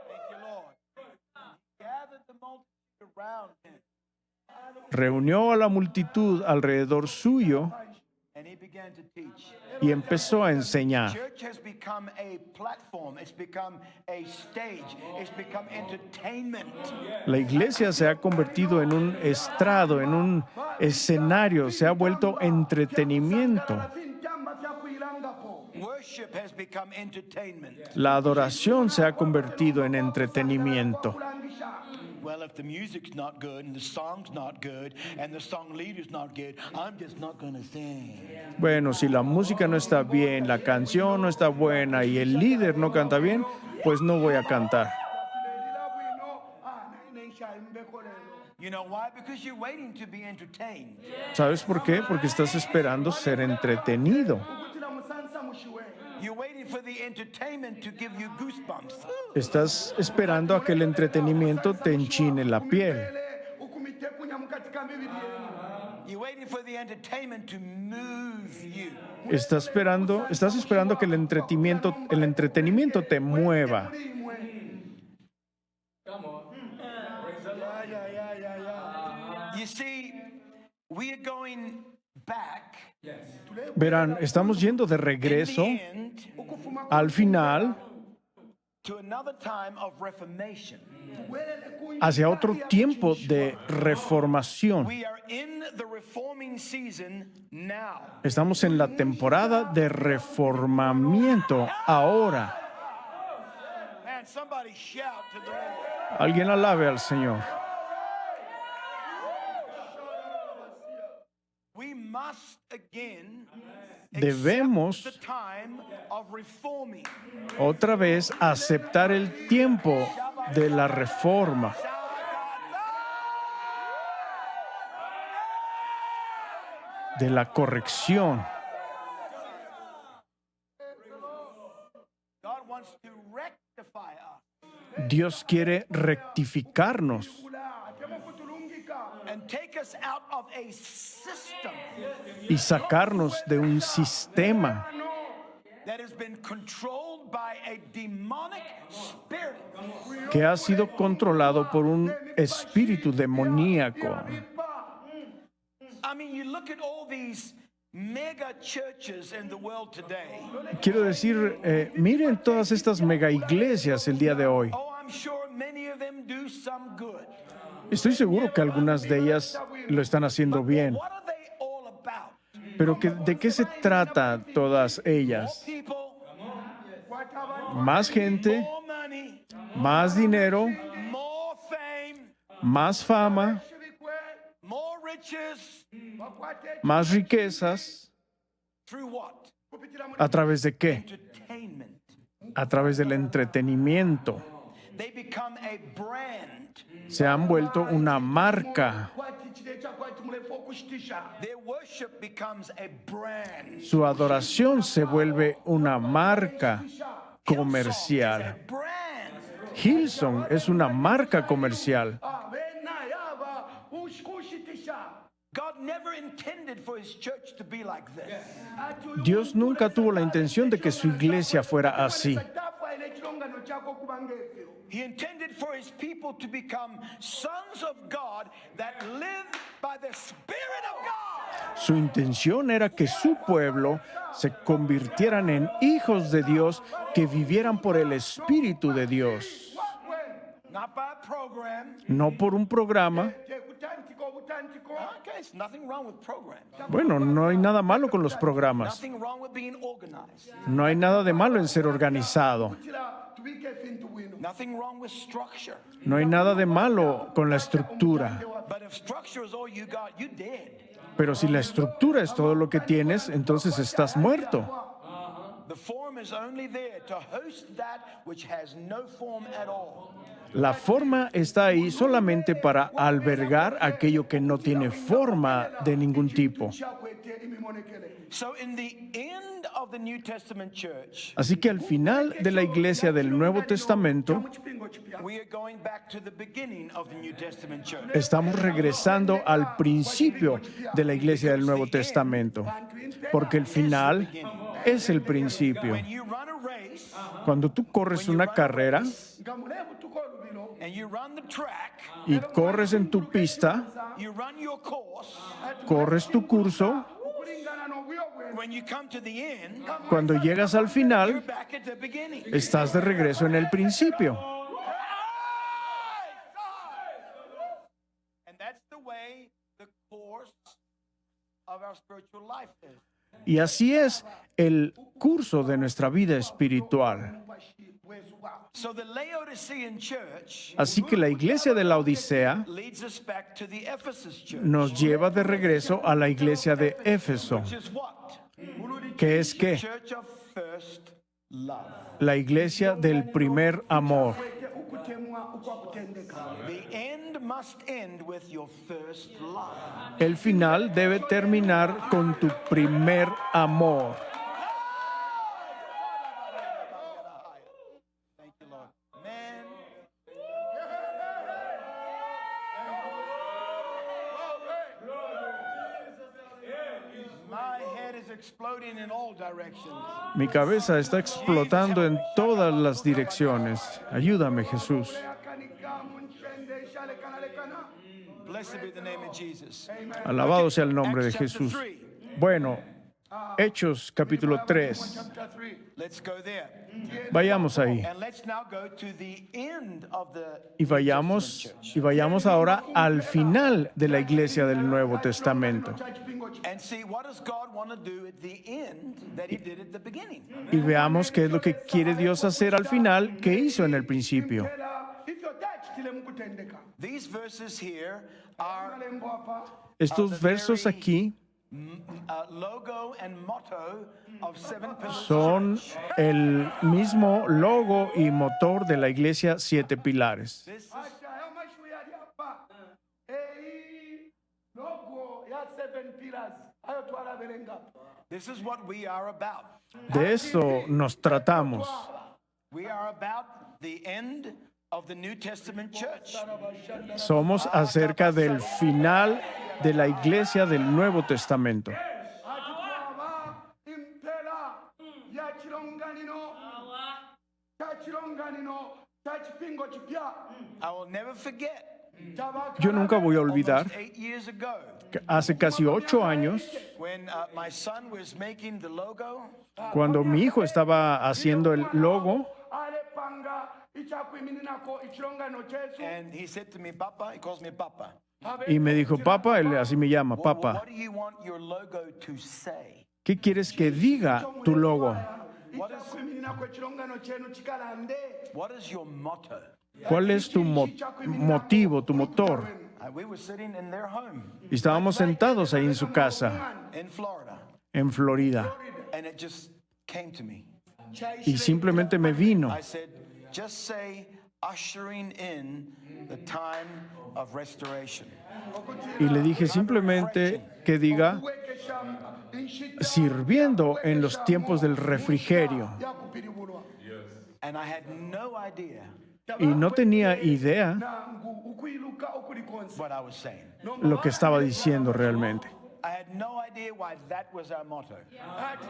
Thank you, Lord. Gathered the multitude around him, Reunió a la multitud alrededor suyo and he began to teach. y empezó a enseñar. Church has become a platform. It's become a stage. It's become entertainment. La iglesia se ha convertido en un estrado, en un escenario, se ha vuelto entretenimiento. Worship has become entertainment. La adoración se ha convertido en entretenimiento. Well, if the music's not good and the song's not good and the song leader's not good, I'm just not going to sing. Bueno, si la música no está bien, la canción no está buena y el líder no canta bien, pues no voy a cantar. You know why? Because you're waiting to be entertained. ¿Sabes por qué? Porque estás esperando ser entretenido. You're waiting for the entertainment to give you goosebumps. Estás esperando a que el entretenimiento te enchine la piel. You're waiting for the entertainment to move you. Estás esperando que el entretenimiento te mueva. You see, we are going back Verán, estamos yendo de in regreso the end al final to another time of reformation. hacia otro tiempo de reformación. We are in the reforming season now. Estamos en la temporada de reformamiento ahora. Man, somebody shout to the Lord. Alguien alabe al Señor. We must again Debemos accept the time of reforming. otra vez aceptar el tiempo de la reforma, de la corrección. God wants to rectify us Dios quiere rectificarnos and take us out of a system y sacarnos de un sistema that has been controlled by a demonic spirit. que ha sido controlado por un espíritu demoníaco. I mean, you look at all these mega churches in the world today. Quiero decir, miren todas estas mega iglesias el día de hoy. Oh, I'm sure many of them do some good. Estoy seguro que algunas de ellas lo están haciendo bien, What are they all about? pero ¿de qué se trata todas ellas? People, Más gente, more money, más dinero, more fame, más fama, more riches. más riquezas. Through what? ¿A través de qué? Entertainment. A través del entretenimiento. They become a brand. Se han vuelto una marca. Their worship becomes a brand. Su adoración se vuelve una marca, comercial. Hillsong is a brand. Hillsong es una marca comercial. vena yava kushitisha. God never intended for his church to be like this. Dios nunca tuvo la intención de que su iglesia fuera así. He intended for his people to become sons of God that live by the Spirit of God. Su intención era que su pueblo se convirtieran en hijos de Dios que vivieran por el Espíritu de Dios, Not by a program. no por un programa. Okay, there's nothing wrong with programs. Bueno, no hay nada malo con los programas. Nothing wrong with being organized. No hay nada de malo en ser organizado. Nothing wrong with structure. No hay nada de malo con la estructura. But if structure is all you got, you dead. Pero si la estructura es todo lo que tienes, entonces estás muerto. The form is only there to host that which has no form at all. La forma está ahí solamente para albergar aquello que no tiene forma de ningún tipo. So in the end of the New Testament church, Así que al final de la iglesia del Nuevo Testamento, we are going back to the beginning of the New Testament church. estamos regresando al principio de la iglesia del Nuevo Testamento, porque el final es el principio. When you run a race Cuando tú corres una carrera and you run the track, y corres en tu pista, you run your course, corres tu curso, when you come to the end, cuando llegas al you're final, back at the beginning. estás de regreso en el principio. And that's the way the course of our spiritual life is. Y así es el curso de nuestra vida espiritual. So the Laodicean church Así que la iglesia de la Odisea leads us back to the Ephesus church, nos lleva de regreso a la iglesia de Éfeso, which is what? que es que Church of first love. la iglesia del primer amor. The end must end with your first love. El final debe terminar con tu primer amor. Thank you, Lord. Man. My head is exploding in all directions. Mi cabeza está explotando en todas las direcciones. Ayúdame, Jesús. Blessed be the name of Jesus. Alabado sea el nombre de Acts chapter Jesús. 3. Bueno, Hechos capítulo 3. Let's go there. Vayamos ahí. And let's now go to the end of the Y New vayamos, Testament church. y vayamos ahora al final de la iglesia del Nuevo Testamento. And see, what does God want to do at the end that he did at the beginning? Y veamos qué es lo que quiere Dios hacer al final que hizo en el principio. These verses here are Estos versos aquí logo and motto of Seven Pillars son Church. el mismo logo y motor de la iglesia Siete Pilares. This is This is what we are about. De esto nos tratamos. We are about the end of the New Testament church. Somos acerca del final de la iglesia del Nuevo Testamento. I will never forget. Yo nunca voy a olvidar Almost 8 years ago, que hace casi 8 años, when my son was making the logo, cuando mi hijo estaba haciendo el logo, and he said to me, Papa, he calls me Papa. y me dijo, papá, él así me llama, What papá, do you want your logo to say? ¿qué quieres que diga tu logo? What is your motto? ¿Cuál es tu motivo, tu motor? We were sitting in their home Y estábamos sentados ahí en su casa, in Florida, en Florida, and it just came to me. y simplemente me vino. I said, just say, ushering in the time of restoration. Y le dije simplemente que diga, sirviendo en los tiempos del refrigerio. And I had no idea y no tenía idea nangu ukwiluka okuli konse what I was saying. lo que estaba diciendo realmente. I had no idea why that was our motto.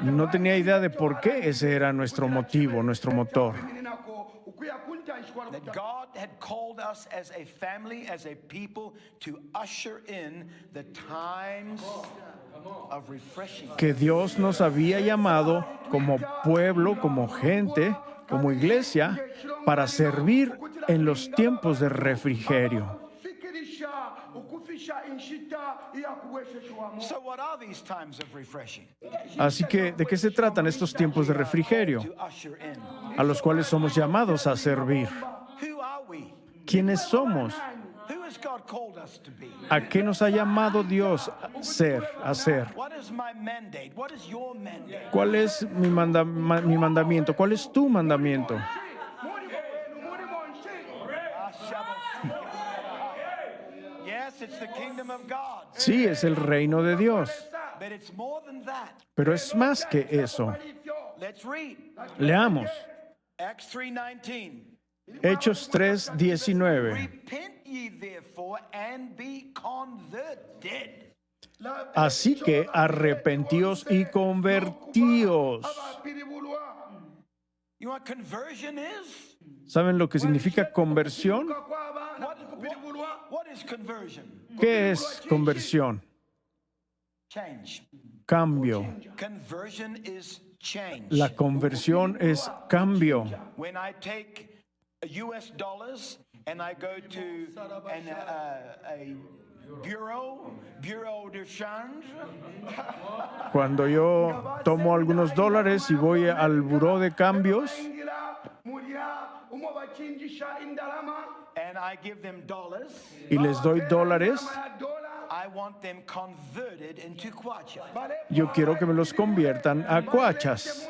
No tenía idea de por qué ese era nuestro motivo, nuestro motor. nako ukwiya kuntanshikwa That God had called us as a family, as a people, to usher in the times of refreshing. Que Dios nos había llamado como pueblo, como gente, como iglesia, para servir en los tiempos de refrigerio. fikirisha ukufisha inshita iyakuwesheshwamu So, what are these times of refreshing? Así que, ¿de qué se tratan estos tiempos de refrigerio To usher in. a los cuales somos llamados a servir? Who are we? ¿Quiénes somos? Who has God called us to be? ¿A qué nos ha llamado Dios a ser? What is my mandate? What is your mandate? ¿Cuál es mi mandamiento? ¿Cuál es tu mandamiento? Yes, it's the kingdom of God, Sí, es el reino de Dios, but it's more than that. pero es más que eso. Let's read Leamos Acts 3:19. Hechos 3:19. Repent ye therefore and be converted. Así que arrepentíos y convertíos. You know what conversion is? ¿Saben lo que significa conversión? What is conversion? ¿Qué es conversión? Change. Cambio. Conversion is change. La conversión es cambio. When I take US dollars and I go to a bureau de change, Cuando yo tomo algunos dólares y voy al buró de cambios and I give them dollars, y les doy dólares, I want them converted into kwacha. yo quiero que me los conviertan a cuachas.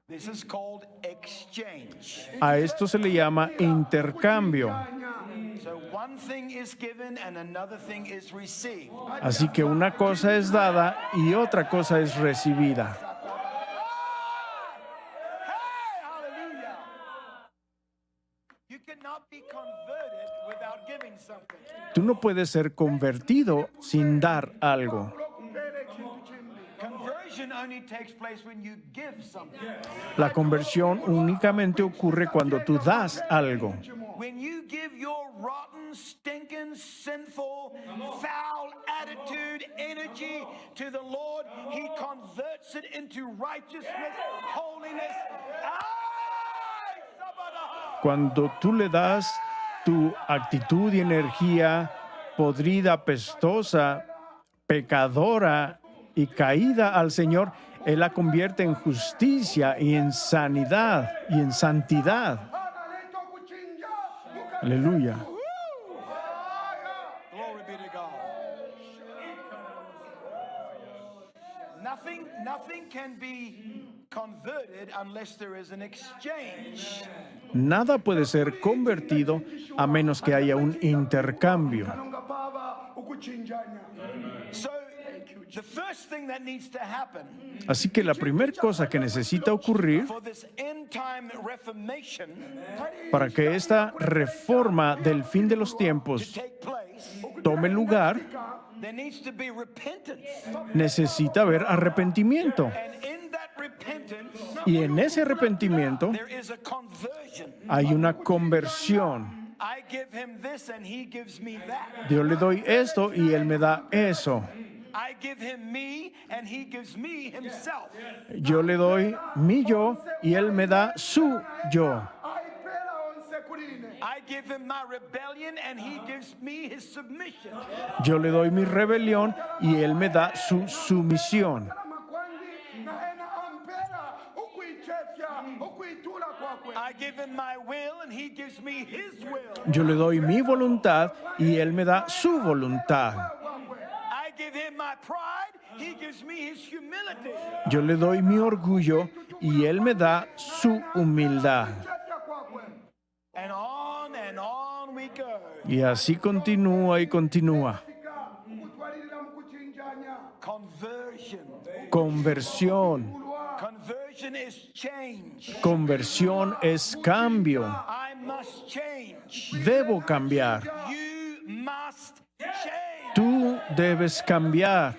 This is called exchange. A esto se le llama intercambio. So one thing is given and another thing is received. Así que una cosa es dada y otra cosa es recibida. Hey, hallelujah. You cannot be converted without giving something. Tú no puedes ser convertido sin dar algo. Conversion only takes place when you give something. La conversión únicamente ocurre cuando tú das algo. When you give your rotten, stinking, sinful, foul attitude, energy to the Lord, He converts it into righteousness, holiness. Ay, sabadaha. Cuando tú le das tu actitud y energía podrida, pestosa, pecadora y caída al Señor, Él la convierte en justicia y en sanidad y en santidad. Aleluya. Glory be to God. Nothing can be converted unless there is an exchange. Nada puede ser convertido a menos que haya un intercambio. So, the first thing that needs to happen Así que la primera cosa que necesita ocurrir for this end time reformation para que esta reforma del fin de los to tiempos take place, tome lugar, there needs to be repentance. necesita haber arrepentimiento. And in that repentance, Y en ese arrepentimiento there is a conversion. hay una conversión. I give him this and he gives me that. Yo le doy esto y él me da eso. I give him me and he gives me himself. Yo le doy mi yo y él me da su yo. I give him my rebellion and he gives me his submission. Yo le doy mi rebelión y él me da su sumisión. I give him my will and he gives me his will. Yo le doy mi voluntad y él me da su voluntad. I give him my pride, he gives me his humility. Yo le doy mi orgullo y él me da su humildad. And on we go. Y así continúa y continúa. Conversion. Conversión. Conversion Conversion is change. Conversión es cambio. I must change. Debo cambiar. You must change. Tú debes cambiar.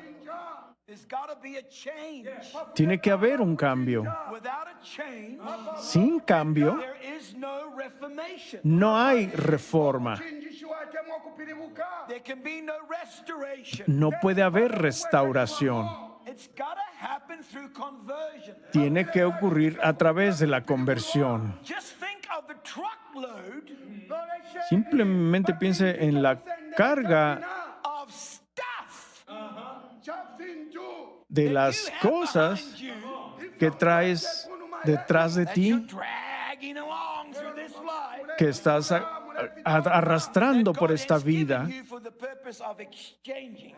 There's got to be a change. Tiene que haber un cambio. Without a change, Sin cambio, there is no reformation. no hay reforma. chinjishiwa temwa kupiribuka There can be no restoration. No puede haber restauración. It's got to happen through conversion. Tiene que ocurrir a través de la conversión. Just think of the truckload Simplemente piense en la carga of stuff chafintu de las cosas behind you que traes detrás de that ti, you're dragging along through this life. que estás arrastrando por God esta has given vida, you for the purpose of exchanging.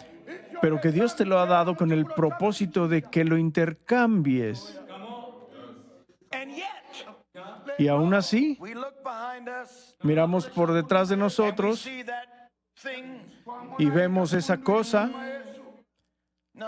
pero que Dios te lo ha dado con el propósito de que lo intercambies. And yet, Y aún así, we look behind us miramos por detrás de and we nosotros see that thing. y vemos esa cosa. No,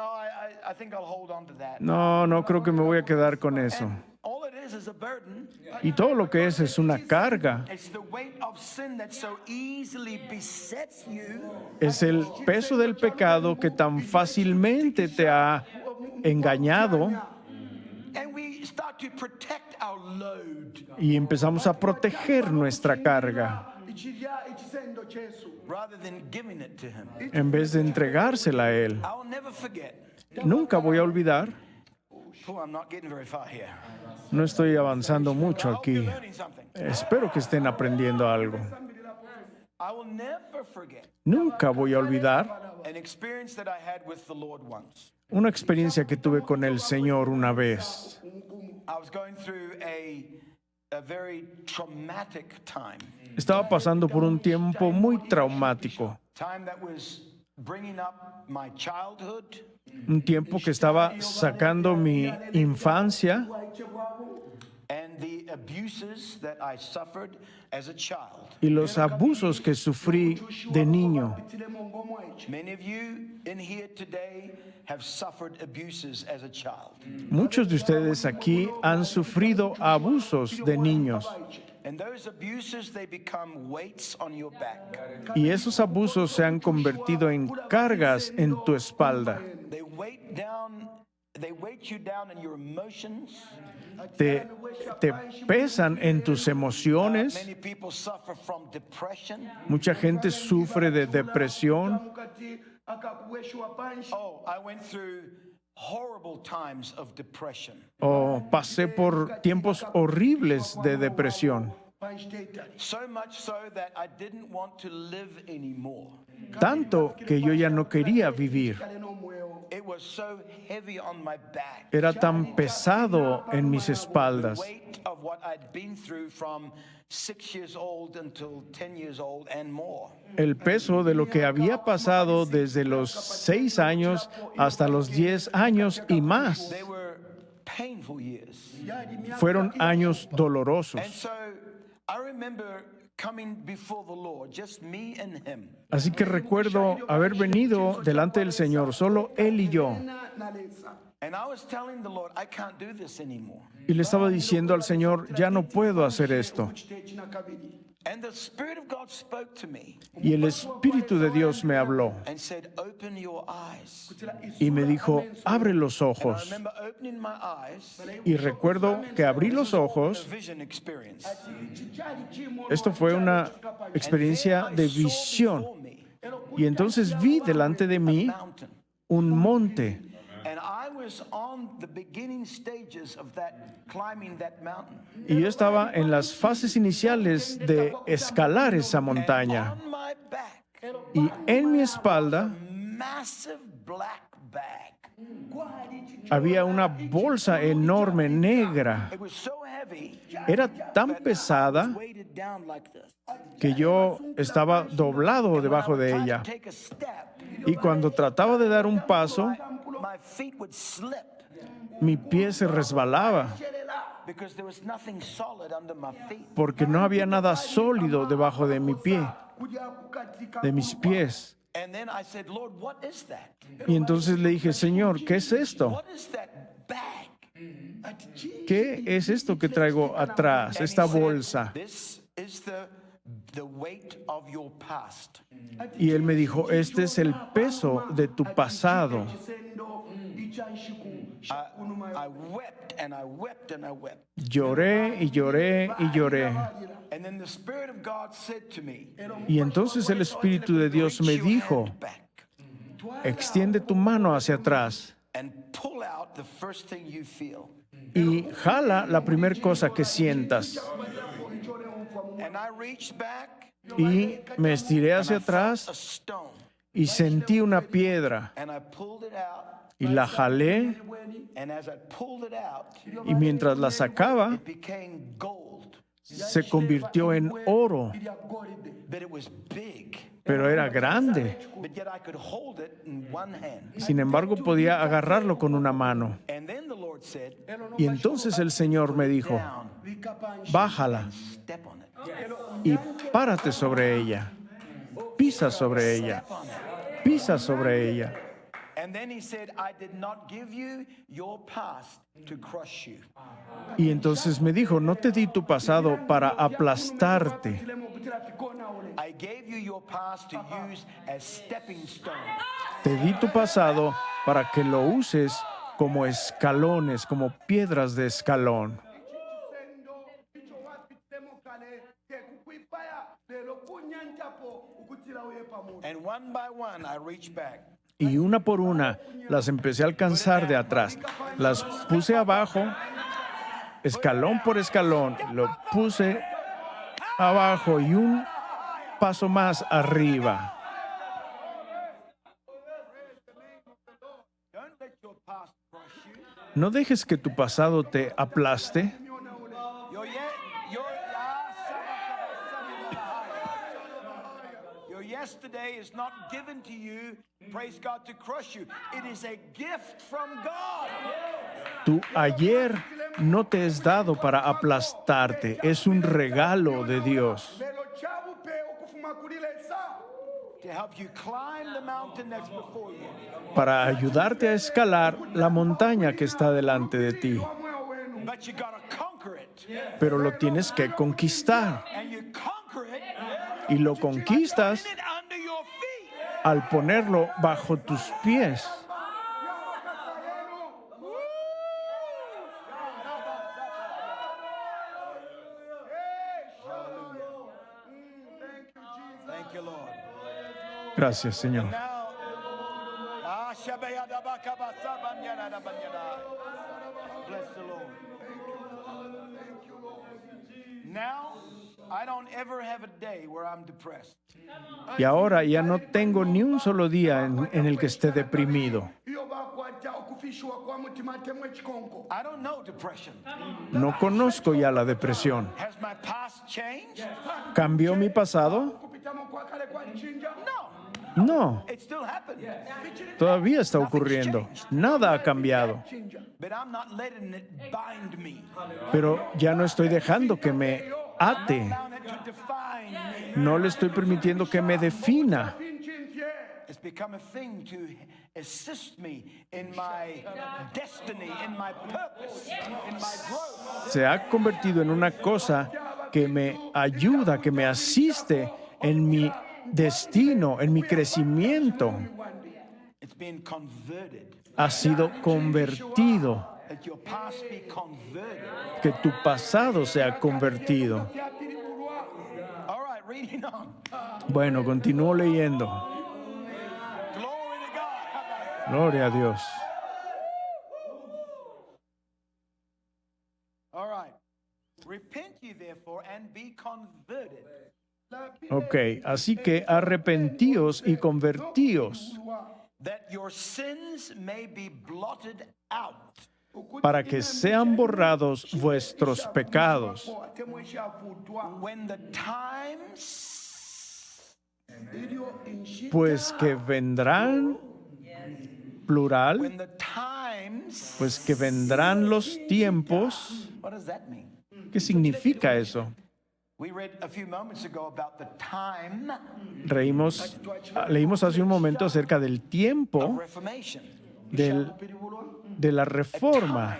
I think I'll hold on to that. No, no creo que me voy a quedar con eso. All it is a burden. Y todo lo que es una carga. It's the weight of sin that so easily besets you. Es el peso del pecado que tan fácilmente te ha engañado And we start to protect our load y empezamos a proteger nuestra carga ichirya ichisendo chesu rather than giving it to Him. en vez de entregársela a Él. I'll never forget. Nunca voy a olvidar, Oh, I'm not getting very far here. no estoy avanzando mucho I hope you're aquí. learning something. Espero que estén aprendiendo algo. I will never forget Nunca voy a olvidar an experience that I had with the Lord once. una experiencia que tuve con el Señor una vez. I was going through a very traumatic time. Estaba pasando por un tiempo muy traumático, Time that was bringing up my childhood, un tiempo que estaba sacando mi infancia and the abuses that I suffered as a child. y los abusos que sufrí de niño. pitilemo ngomwa ichi Many of you in here today have suffered abuses as a child. Muchos de ustedes aquí han sufrido abusos de niños And those abuses, they become weights on your back. y esos abusos se han convertido en cargas en tu espalda. They weight you down in your emotions. Te pesan en tus emociones. Many people suffer from depression. Mucha gente sufre de depresión. mukati akakuweshwa panshi Oh, I went through horrible times of depression. O pasé por tiempos horribles de depresión. panshi teitali So much so that I didn't want to live anymore. Tanto que yo ya no quería vivir. kale nomwewo It was so heavy on my back. Era tan pesado en mis espaldas. Weight of what I'd been through from 6 years old until 10 years old and more. El peso de lo que había pasado desde los 6 años hasta los 10 años y más. They were painful years. Fueron años And dolorosos. so I remember coming before the Lord, just me and Him. Así que recuerdo haber venido delante del Señor, solo Él y yo. nalesa And I was telling the Lord, I can't do this anymore. Y le estaba diciendo al Señor, ya no puedo hacer esto. kuchitechi nakabiri And the Spirit of God spoke to me Y el Espíritu de Dios me habló and said, open your eyes. kutila y me isura dijo, amenso abre los I ojos. remember opening my eyes, Y recuerdo que abrí los a ojos. vision experience. chichali chimo Esto fue una experiencia de visión. Y entonces vi delante de mí Mountain. un monte. And I was on the beginning stages of that, climbing that mountain. Y yo estaba en las fases iniciales de escalar esa montaña. On my back, Y en mi espalda massive black bag. había una bolsa enorme negra. It was so heavy, Era tan pesada weighted down like this. que yo estaba doblado debajo de When I would ella. try to take a step, Y cuando trataba de dar un paso, my feet would slip mi pie se resbalaba because there was nothing solid under my feet. porque no había nada sólido debajo de mi pie, kuja kukatika de mis pies. And then I said, Lord, what is that? Y entonces le dije, Señor, ¿qué es esto? What is that bag? ati chii ¿qué es esto que traigo atrás, And esta he said, bolsa? This is the weight of your past. Y él me dijo, este es el peso de tu pasado. chisendo ichanshiku I shakunuma wept and I wept and I wept. Lloré y lloré y lloré. And then the Spirit of God said to me, Y entonces el Espíritu de Dios me "Reach your dijo, hand back extiende tu mano hacia atrás and pull out the first thing you feel." y jala la primera cosa que sientas. And I reached back Y me estiré hacia and I felt atrás a stone. y sentí una piedra And I pulled it out. y la jalé, And as I pulled it out, y mientras la sacaba it became gold. se convirtió en oro, But it was big. pero era grande. But yet I could hold it in one hand. Sin embargo, podía agarrarlo con una mano. And then the Lord said, Y entonces el Señor me dijo, "Down, bájala step on it. y párate sobre ella. Pisa sobre ella. Pisa sobre ella. And then he said, I did not give you your past to crush you. Y entonces me dijo, no te di tu pasado para aplastarte. I gave you your past to use as stepping stone. Te di tu pasado para que lo uses como escalones, como piedras de escalón. And one by one, I reached back. Y una por una las empecé a alcanzar de atrás. Las puse abajo, escalón por escalón. Lo puse abajo y un paso más arriba. Don't let your past crush you. No dejes que tu pasado te aplaste. Your yesterday is not given to you, praise God, to crush you. It is a gift from God. Tu ayer no te es dado para aplastarte. Es un regalo de Dios To help you climb the mountain that's before you. para ayudarte a escalar la montaña que está delante de ti. But you gotta conquer it. Pero lo tienes que conquistar. And you conquer it Y lo conquistas putting it under your feet. al ponerlo bajo tus pies. Thank you, Lord. Gracias, Señor. Now, bless the Lord. Now, I don't ever have a day where I'm depressed. Y ahora ya no tengo ni un solo día en el que esté deprimido. I don't know depression. No conozco ya la depresión. Has my past changed? ¿Cambió mi pasado? No, No, it still happened. todavía está ocurriendo. Nada ha cambiado. But I'm not letting it bind me. Pero ya no estoy dejando que me ate. Allowing it to define me. No le estoy permitiendo que me defina. It's become a thing to assist me in my destiny, in my purpose, in my growth. Se ha convertido en una cosa que me ayuda, que me asiste en mi destino, en mi crecimiento. It's been converted. Ha sido convertido. Let your past be converted. Que tu pasado sea convertido. All right, reading on. Bueno, continúo leyendo. Glory to God. Gloria a Dios. All right. Repent ye therefore and be converted. Ok, así que arrepentíos y convertíos That your sins may be blotted out. para que sean borrados vuestros pecados, When the times pues que vendrán, plural, when the times pues que vendrán los tiempos. what does that mean? ¿Qué significa eso? We read a few moments ago about the time Leímos hace un momento acerca del of tiempo Reformation. de la reforma,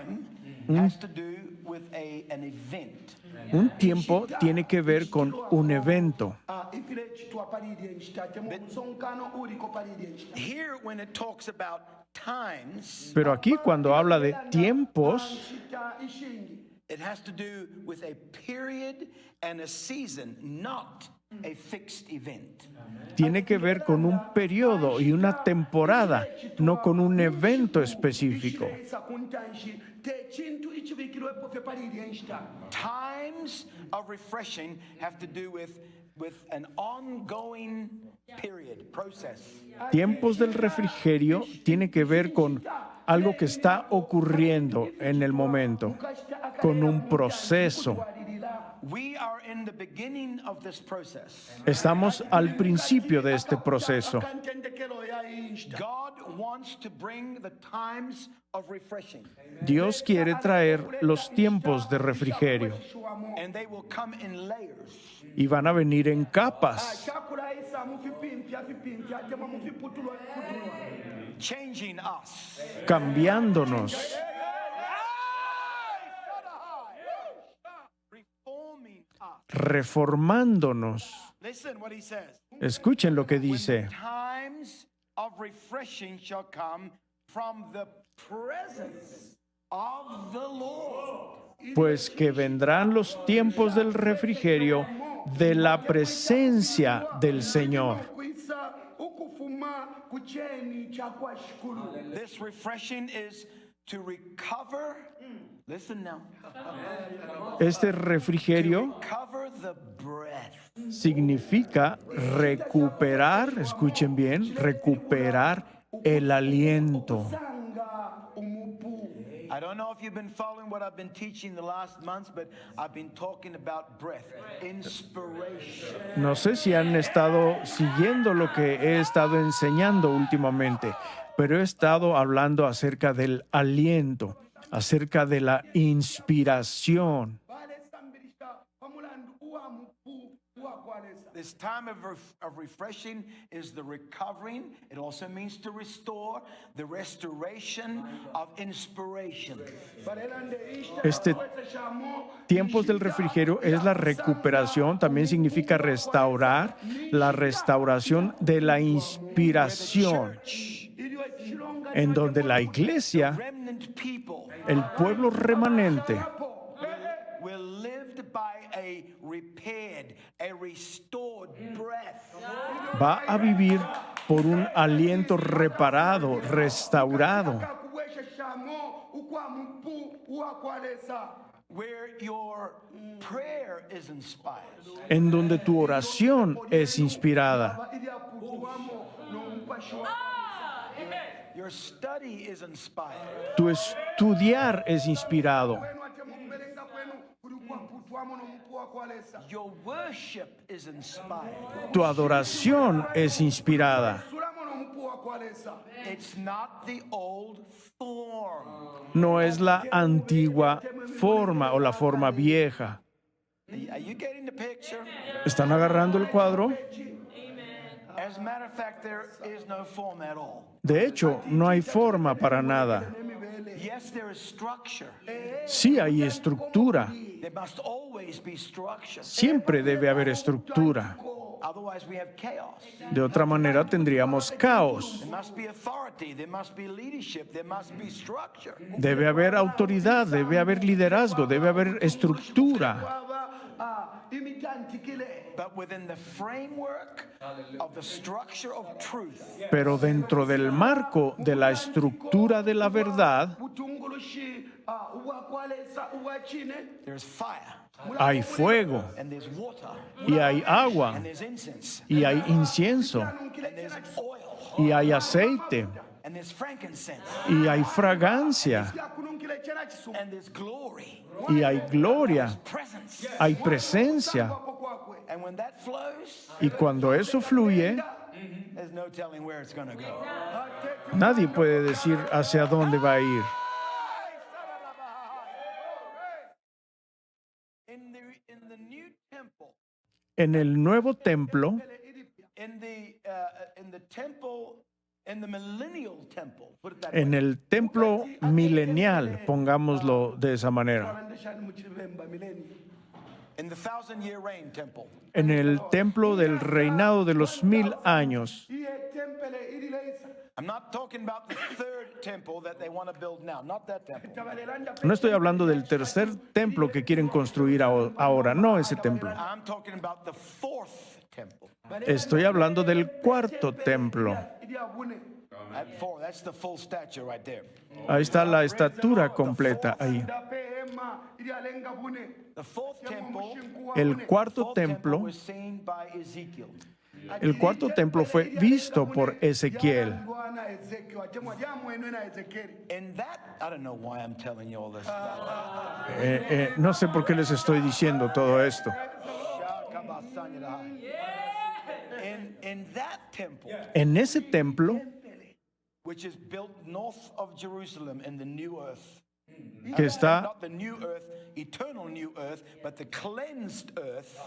has to do with an event. Un tiempo tiene que ver con un evento. ifile chitwa palidye nchita temo msonkano uliko palidye nchita Here, when it talks about times, Pero aquí cuando habla de tiempos, nchita ishingi it has to do with a period and a season, not a fixed event. tiene que ver con un periodo y una temporada, no con un evento específico. ishilesa kuntanshi te chintu ichivikilwepo fe palidye nchita Times of refreshing have to do with an ongoing period, process. Tiempos del refrigerio tiene que ver con algo que está ocurriendo en el momento, con un proceso. We are in the beginning of this process. Estamos al principio de este proceso. kantendekelo ya inchita God wants to bring the times of refreshing, Dios quiere traer los tiempos de refrigerio and they will come in layers. y van a venir en capas, chakulayisa mufipimpya tema mufiputulwa Changing us. cambiándonos, Reforming us. reformándonos. Listen what he says. Escuchen lo que dice. Times of refreshing shall come from the presence of the Lord. Pues que vendrán los tiempos del refrigerio de la presencia del Señor. kuisa ukufuma kucheni chakwa shikulu This refreshing is to recover. Listen now. Este refrigerio Recover the breath. significa recuperar, escuchen bien, recuperar el aliento. sanga umupu I don't know if you've been following what I've been teaching the last months, but I've been talking about breath, inspiration. No sé si han estado siguiendo lo que he estado enseñando últimamente, pero he estado hablando acerca del aliento, acerca de la inspiración. vale sambirisa pamulandu uwa mupu uwa kwalesa This time of refreshing is the recovering. It also means to restore, the restoration of inspiration. balelande ishta Este shamo tiempos del refrigerio es la recuperación, también significa restaurar, la restauración de la inspiración, iliyo chilonga en donde la iglesia, Remnant people el pueblo remanente, will lived by a repaired, a restored breath. va a vivir por un aliento reparado, restaurado, kakubwesha shamo ukwa mupu uwa kwalesa Where your prayer is inspired. en donde tu oración es inspirada, ilya putuwamo nomukwashiwa Your study is inspired. tu estudiar es inspirado, kwenu ate mukubeleza kwenu kuli kwa putuwamo nomupu uwa kwalesa Your worship is inspired. tu adoración es inspirada. sulamo nomupu uwa kwalesa It's not the old form. No es la antigua forma o la forma vieja. Are you getting the picture? ¿Están agarrando el cuadro? As a matter of fact, there is no form at all. De hecho, no hay forma para nada. Yes, there is structure. Sí hay estructura. There must always be structure. Siempre debe haber estructura. Otherwise, we have chaos. De otra manera tendríamos caos. There must be authority. There must be leadership. There must be structure. Debe haber autoridad, debe haber liderazgo, debe haber estructura. kwaba imitantikile But within the framework of the structure of truth, Pero dentro del marco de la estructura de la verdad, butungulushi uwa kwalesa uwa chine there's fire, hay fuego and there's water, y hay agua and there's incense, y hay incienso and there's oil, y hay aceite and there's frankincense, y hay fragancia yakununkile chena chisumbu and there's glory, y hay gloria, presence. hay presencia. kwako kwakwe And when that flows, Y cuando eso fluye, there's no telling where it's going to go. nadie puede decir hacia dónde va a ir. In the new temple, En el nuevo templo, in the temple in the millennial temple, put it that En way. el templo milenial, pongámoslo de esa manera. Alandeshani muchivemba millennium. In the 1,000-year reign temple. En el templo del reinado de los 1000 años. Iye tempele ilileisa. I'm not talking about the third temple that they want to build now, not that temple. Tabalelanda No estoy hablando del tercer templo que quieren construir ahora, no ese templo. I'm talking about the fourth temple. Estoy hablando del cuarto templo. idiabune. At 4, that's the full stature right there. Ahí está la estatura completa ahí. Dapehema idialenga bune. The fourth temple, El cuarto fourth temple templo, was seen by Ezekiel. el cuarto templo fue visto por Ezequiel. Bwana Ezekiel atemwa jamwenwe na Ezekiel. In that, I don't know why I'm telling you all this. No sé por qué les estoy diciendo todo esto. In that temple, En ese templo, which is built north of Jerusalem in the new earth, que está, not the new earth, eternal new earth, but the cleansed earth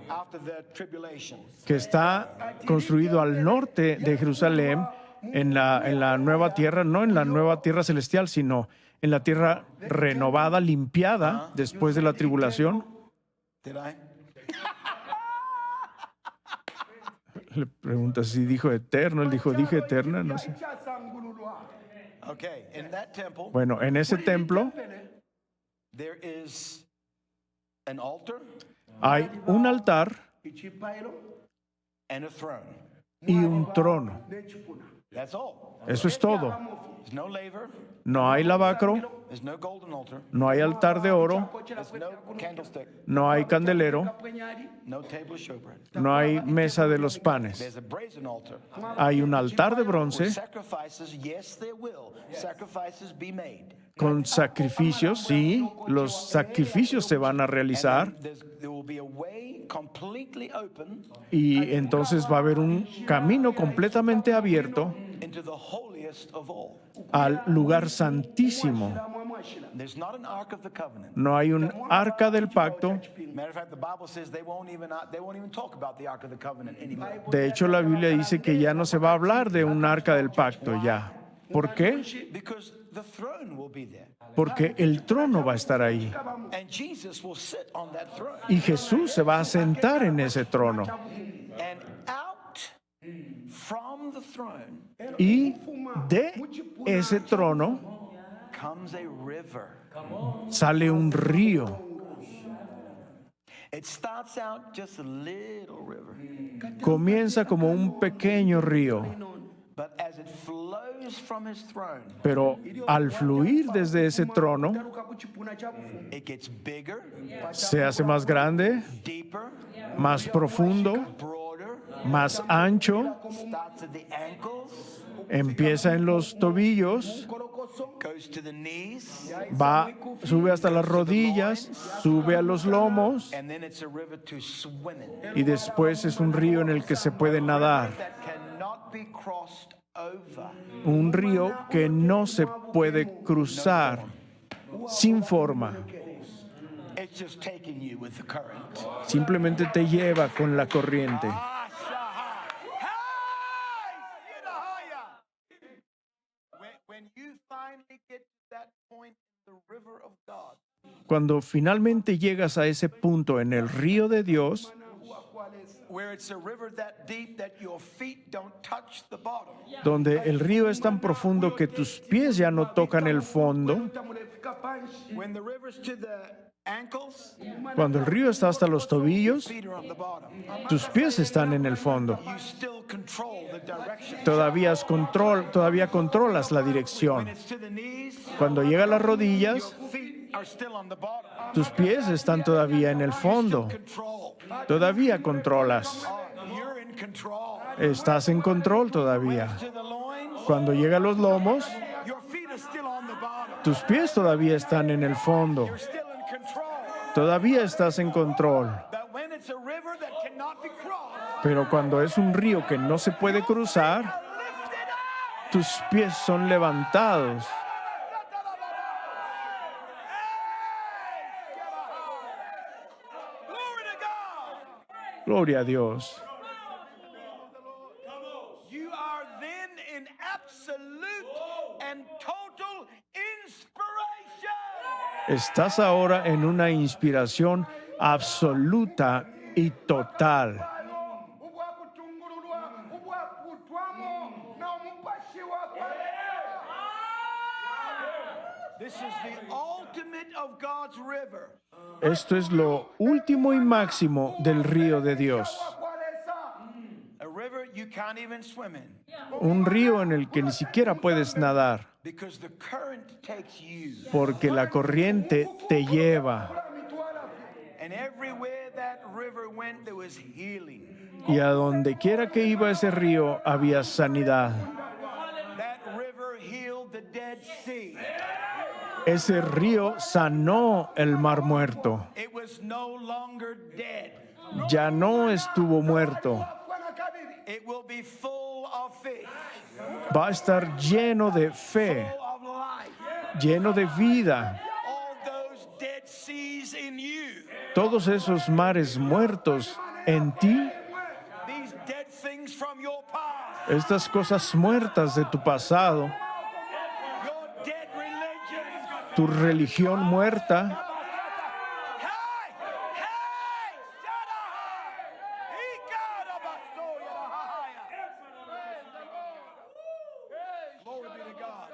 after the tribulation. que está construido al norte de Jerusalén, en la nueva tierra, no en la nueva tierra celestial, sino en la tierra renovada, limpiada después de la tribulación. Did I? Le pregunta si dijo eterno, él dijo, dije eterna, no sé. Ichasangululwa. Okay, in that temple, Bueno, en ese templo there is an altar hay un altar Ichipailo and a throne. y un trono. nechipuna. That's all. Eso es todo. There's no laver, No hay lavacro, there's no golden altar, no hay altar de oro, there's no candlestick, no hay candelero, Pwenyali. no table of showbread. no hay mesa de los panes. There's a brazen altar. Hay un altar de Where bronce sacrifices, yes, there will sacrifices be made. con sacrificios, sí, los sacrificios se van a realizar There will be a way completely open y entonces va a haber un camino completamente abierto into the holiest of all. al lugar santísimo. There's not an ark of the covenant. No hay un arca del pacto. Matter of fact, the Bible says they won't even talk about the ark of the covenant anymore. De hecho, la Biblia dice que ya no se va a hablar de un arca del pacto ya. ¿Por qué? Because the throne will be there. Porque el trono va a estar ahí And Jesus will sit on that throne. y Jesús se va a sentar en ese trono. And out from the throne Y de ese trono comes a river. sale un río. It starts out just a little river, Comienza como un pequeño río, but as it flows from his throne, pero al fluir desde ese trono Taruka kuchipuna cha kufu. it gets bigger, se hace más grande, deeper, más profundo, broader, más ancho, starts at the ankles, empieza en los tobillos, Korokoso. goes to the knees, sube hasta las rodillas, sube a los lomos and then it's a river to swim in y después es un río en el que se puede nadar. that cannot be crossed over. Un río que no se puede cruzar sin forma. It's just taking you with the current. Simplemente te lleva con la corriente. When you finally get to that point in the river of God, Cuando finalmente llegas a ese punto en el río de Dios, where it's a river that deep that your feet don't touch the bottom, donde el río es tan profundo que tus pies ya no tocan el fondo, Tamulefika panshi. when the river's to the ankles, cuando el río está hasta los tobillos, feet are on the bottom. tus pies están en el fondo. You still control the direction. Todavía controlas la When dirección. it's to the knees, Cuando llega a las rodillas, feet are still on the bottom. tus pies están todavía en el fondo. Control. Todavía controlas. You're in control. Estás en control todavía. To the loins, Cuando llega a los lomos, your feet are still on the bottom. tus pies todavía están en el fondo. You're still in control. Todavía estás en control. But when it's a river that cannot be crossed, Pero cuando es un río que no se puede cruzar, tus pies son levantados. glory to God. Gloria a Dios. You are then in absolute and total inspiration. Estás ahora en una inspiración absoluta y total. ubwakutungululwa ubwakutwamo n'omupashiwa This is the ultimate of God's river. Esto es lo último y máximo del río de Dios. A river you can't even swim in Un río en el que ni siquiera puedes nadar, because the current takes you. porque la corriente te lleva. And everywhere that river went, there was healing. Y a donde quiera que iba ese río había sanidad. That river healed the Dead Sea. Ese río sanó el mar muerto. It was no longer dead. Ya no estuvo muerto. It will be full of fish, Va a estar lleno de fe, full of life. lleno de vida. All those dead seas in you, Todos esos mares muertos en ti, these dead things from your past, estas cosas muertas de tu pasado, your dead religion. tu religión muerta, Hey! Hey! Shadahai! Ikarabasoyarahaya. Glory be to God.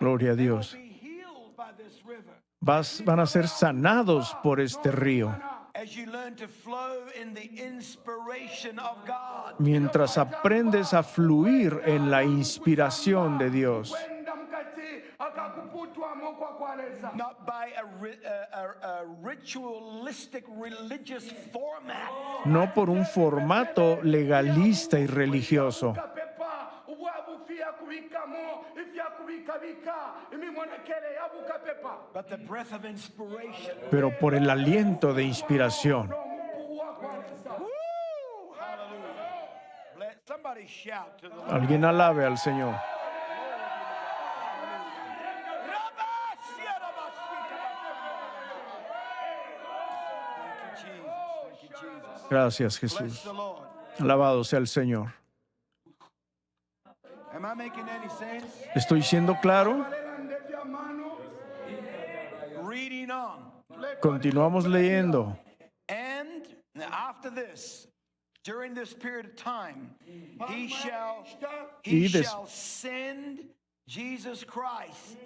gloria a Dios, Be healed by this river van a ser sanados por este río. as you learn to flow in the inspiration of God. Mientras aprendes a fluir en la inspiración de Dios, kwenda mukati akakuputwamo kwakwalesa Not by a ritualistic religious format. no por un formato legalista y religioso, kapepa ubwabufiya kubikamo ifyakubikabika imimonekere yabukapepa But the breath of inspiration. pero por el aliento de inspiración. n'omukugu wakwalesa Woo! Hallelujah. Let somebody shout to the Lord. Alguien alabe al Señor. Thank you, Jesus. Thank you, Jesus. Gracias, Bless Jesús. the Lord. Alabado sea el Señor. Am I making any sense? ¿Estoy siendo claro? lelande byamano Reading on. Continuamos leyendo. And after this, during this period of time, he shall Y des- send Jesus Christ.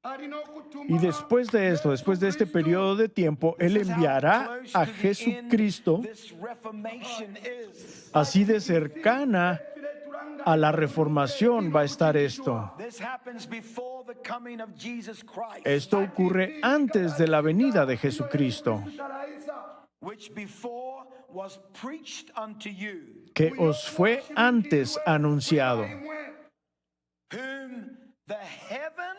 alina okutuma Y después de esto, después de este periodo de tiempo, Él This is how enviará close a to the end Jesucristo, this reformation is. así de cercana a la reformación va a estar esto. This happens before the coming of Jesus Christ, Esto ocurre antes de la venida de Jesucristo, talayisa which before was preached unto you, que os fue antes anunciado, whom the heaven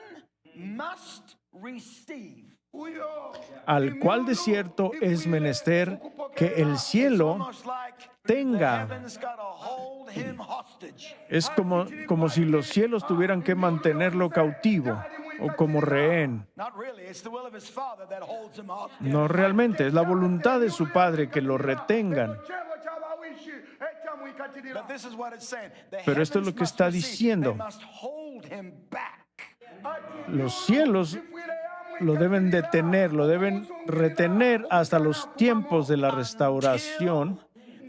must receive. uyo al cual de cierto es menester que el cielo Almost like tenga. the heavens got to hold him hostage. es como si los cielos tuvieran que mantenerlo cautivo o como rehén. Not really, it's the will of his Father that holds him hostage. No realmente, es la voluntad de su Padre que lo retengan. chebo kyabawishi ekyamwikatirira But this is what it's saying. The Pero esto es lo heavens que must está receive. diciendo. They must hold him back. Los cielos lo deben detener, lo deben retener hasta los tiempos de la restauración,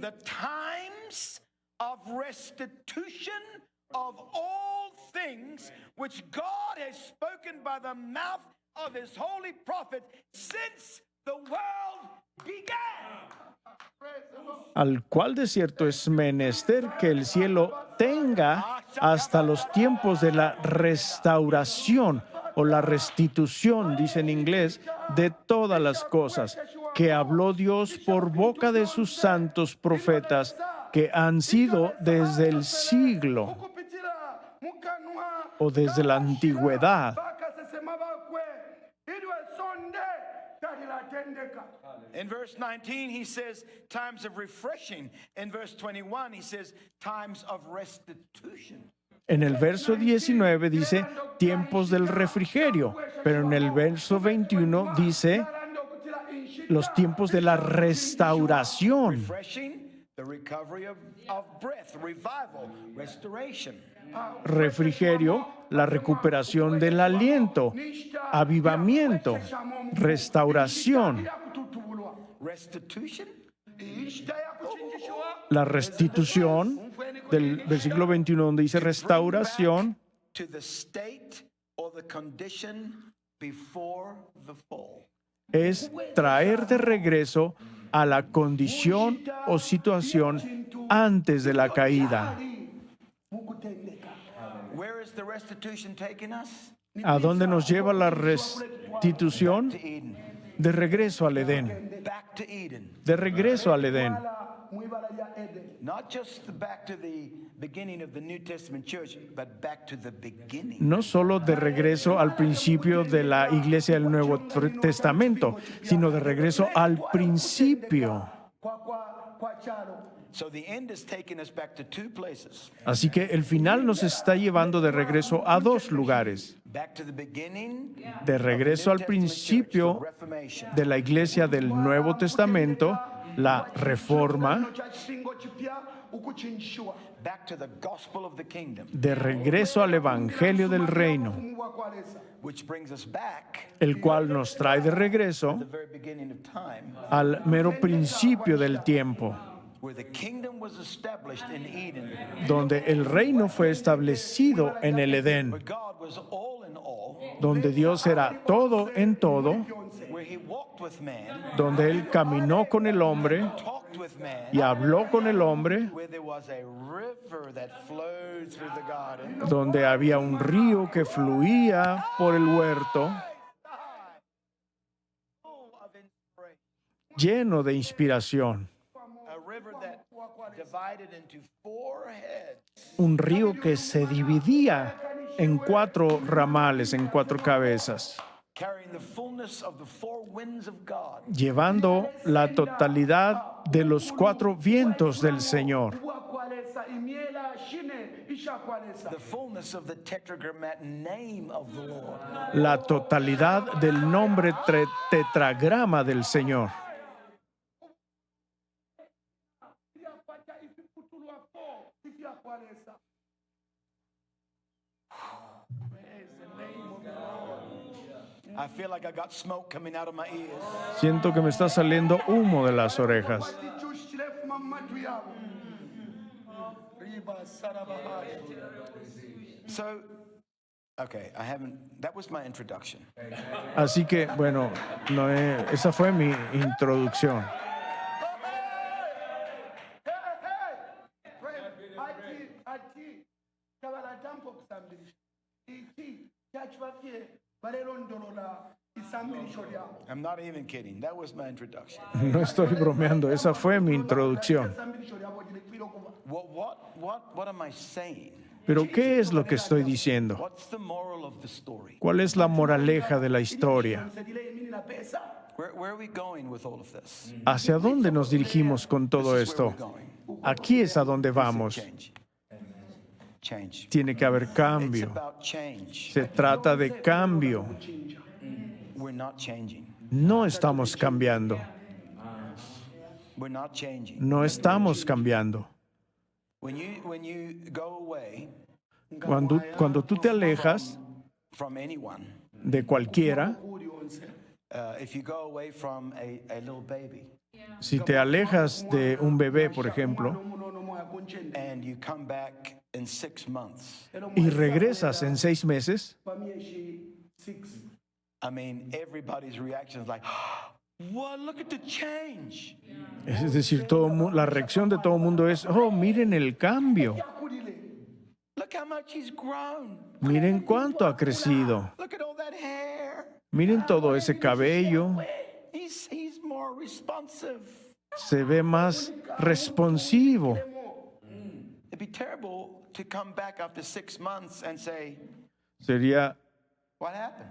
The times of restitution of all things which God has spoken by the mouth of his holy prophet since the world began. al cual de cierto es menester que el cielo tenga hasta los tiempos de la restauración o la restitución, dice en inglés, de todas las cosas que habló Dios por boca de sus santos profetas que han sido desde el siglo okupitira mukanwa o desde la antigüedad. bakasesema bakwe ilwe sonde talilatendeka In verse 19, he says times of refreshing. In verse 21, he says times of restitution. En el verso 19 dice tiempos del refrigerio, pero en el verso 21 dice talanda okutira inshi los tiempos de la restauración. Refreshing, The recovery of breath, revival, restoration. refrigerio, la recuperación del aliento, avivamiento, restauración, Restitution? ishita yakuchinjishwa la restitución del versículo 21 donde dice restauración To the state or the condition before the fall. es traer de regreso a la condición o situación antes de la caída. mukutendeka Where is the restitution taking us? ¿A dónde nos lleva la restitución? To Eden. De regreso al Edén. Back to Eden. De regreso al Edén. mwibala ya eden Not just back to the beginning of the New Testament church, but back to the beginning. No solo de regreso al principio de la iglesia del Nuevo Testamento, sino de regreso al principio. kwa chalo So the end is taking us back to two places. Así que el final nos está llevando de regreso a dos lugares. Back to the beginning De regreso al New Testament principio church, the Reformation. de la iglesia del Nuevo Testamento, la reforma, cha chisingo chipya ukuchinjishwa Back to the gospel of the kingdom, de regreso al evangelio del reino, Mungu akwalesa which brings us back el cual nos trae de regreso to the very beginning of time, al mero principio del tiempo, where the kingdom was established in Eden, donde el reino fue establecido en el Edén, where God was all in all, donde Dios era todo en todo, where he walked with man, donde Él caminó con el hombre talked with man, y habló con el hombre, where there was a river that flowed through the garden, donde había un río que fluía por el huerto, full of inspiration, lleno de inspiración, a river that divided into four heads, un río que se dividía en cuatro ramales, en cuatro cabezas, carrying the fullness of the four winds of God, llevando la totalidad de los cuatro vientos del Señor, wakwalesa imiela shine ishakwalesa the fullness of the tetragrammaton name of the Lord. la totalidad del nombre tetragrama del Señor. iyapata ifiputulwa po ifyakwalesa praise the name of the Lord. I feel like I got smoke coming out of my ears. Siento que me está saliendo humo de las orejas. tichushilefuma mmatu yabo riba sarabahaya So, okay, that was my introduction. Así que, bueno, esa fue mi introducción. ati tabalatampa okusambirisha iki kyakibafye balelondolola isambirisho lyabo I'm not even kidding. That was my introduction. No estoy bromeando, esa fue mi introducción. isambirisho lyabo girekwira okuba What am I saying? Pero, ¿qué es lo que estoy diciendo? What's the moral of the story? ¿Cuál es la moraleja de la historia? nsedile emini na pesa Where are we going with all of this? ¿Hacia dónde nos dirigimos con todo This is where esto? we're going. Aquí es a donde vamos. Change. Change. Tiene que haber It's cambio. about change. Se trata de cambio. We're not changing. No estamos cambiando. We're not changing. No estamos cambiando. When you go away Cuando tú te alejas from anyone, de cualquiera, if you go away from a little baby si te alejas de un bebé, por ejemplo, munono moya kunchende and you come back in 6 months, y regresas en 6 meses, pamieshi 6 I mean, everybody's reaction is like, "Wow, look at the change." es decir, la reacción de todo el mundo es, oh, miren el cambio, yakulile Look how much he's grown. miren cuánto ha crecido, Look at all that hair. miren todo ese cabello, He's more responsive. se ve más responsivo. It'd be terrible to come back after 6 months and say, Sería "What happened?"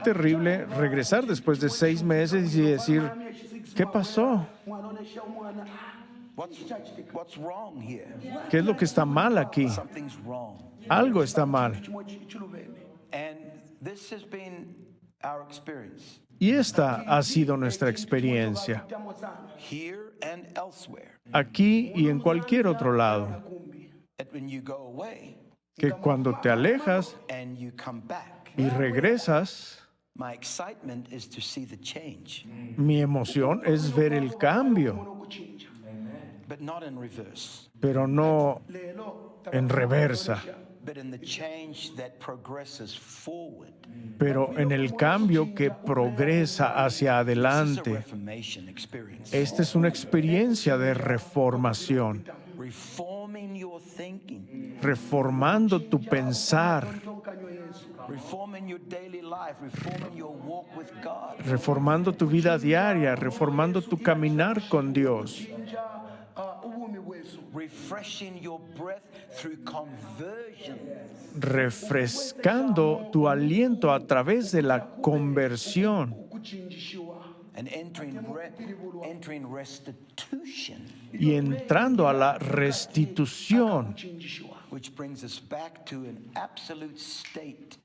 terrible regresar después de 6 meses y decir, ¿qué pasó? mwanonesha omwana What's wrong here? ¿Qué es lo que está mal aquí? Something's wrong. Algo está mal. chimwe chiluvene And this has been our experience. Y esta ha sido nuestra experiencia, Tamo sana. here and elsewhere, aquí y en cualquier otro lado, Kumbi. that when you go away que cuando te alejas and you come back, y regresas, my excitement is to see the change, mi emoción es ver el cambio, Nokuchinja. but not in reverse, pero no Lelo. en reversa, but in the change that progresses forward. pero en el cambio que progresa hacia This is a adelante. reformation experience. Esta es una experiencia de reformación, Reforming your thinking, reformando tu pensar, Tonkanyo Yesu. reforming your daily life, reforming your walk with God, reformando tu vida diaria, reformando tu caminar con Dios, Chinja ubumi bwesu. refreshing your breath through conversion. refrescando tu aliento a través de la conversión Kuchinjishiwa. And entering restitution, y entrando a la restitución, Kuchinjishiwa. which brings us back to an absolute state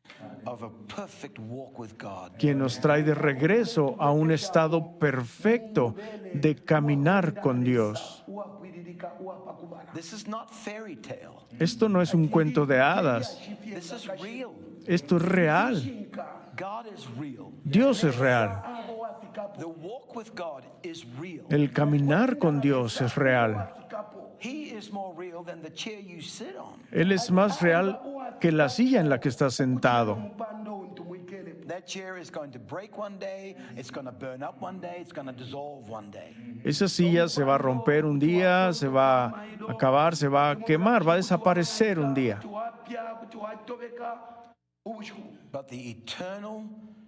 of a perfect walk with God. quien nos trae de regreso a un estado perfecto de caminar con Dios. Uwakwililika uwapakubala. This is not fairy tale. Esto no es un cuento de hadas, This is real. esto es real. Chinka. God is real. Dios es real, Abo wafikapo. The walk with God is real. el caminar con Dios es real. Fikapo. He is more real than the chair you sit on. Él es más real que la silla en la que estás sentado. Mpando untu mwikele. That chair is going to break one day, it's going to burn up one day, it's going to dissolve one day. Esa silla se va a romper un día, se va a acabar, se va a quemar, va a desaparecer un día. Tuwapya kuti watobeka ubushu. But the eternal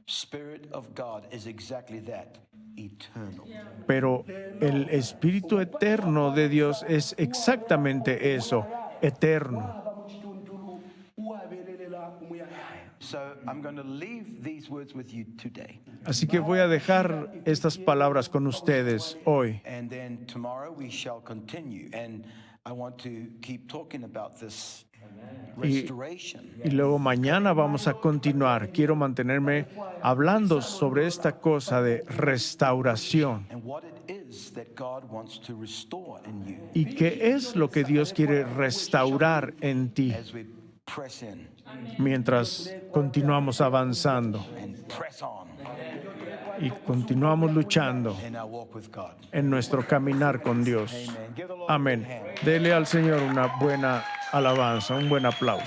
Spirit of God is exactly that, eternal. Pero el Espíritu eterno de Dios es exactamente eso, eterno. Aba muchituntulu uwabelelela umuyaya. So I'm going to leave these words with you today. Así que voy a dejar estas palabras con ustedes hoy. And then tomorrow we shall continue. And I want to keep talking about this restoration. Y luego mañana vamos a continuar. Quiero mantenerme hablando sobre esta cosa de restauración. And what it is that God wants to restore in you ¿Y qué es lo que Dios quiere restaurar en ti as we press in mientras continuamos avanzando and press on y continuamos luchando in our walk with God. en nuestro caminar con Dios? Amen. Give the Lord a Amén. good hand. Dele al Señor una buena alabanza, un buen aplauso.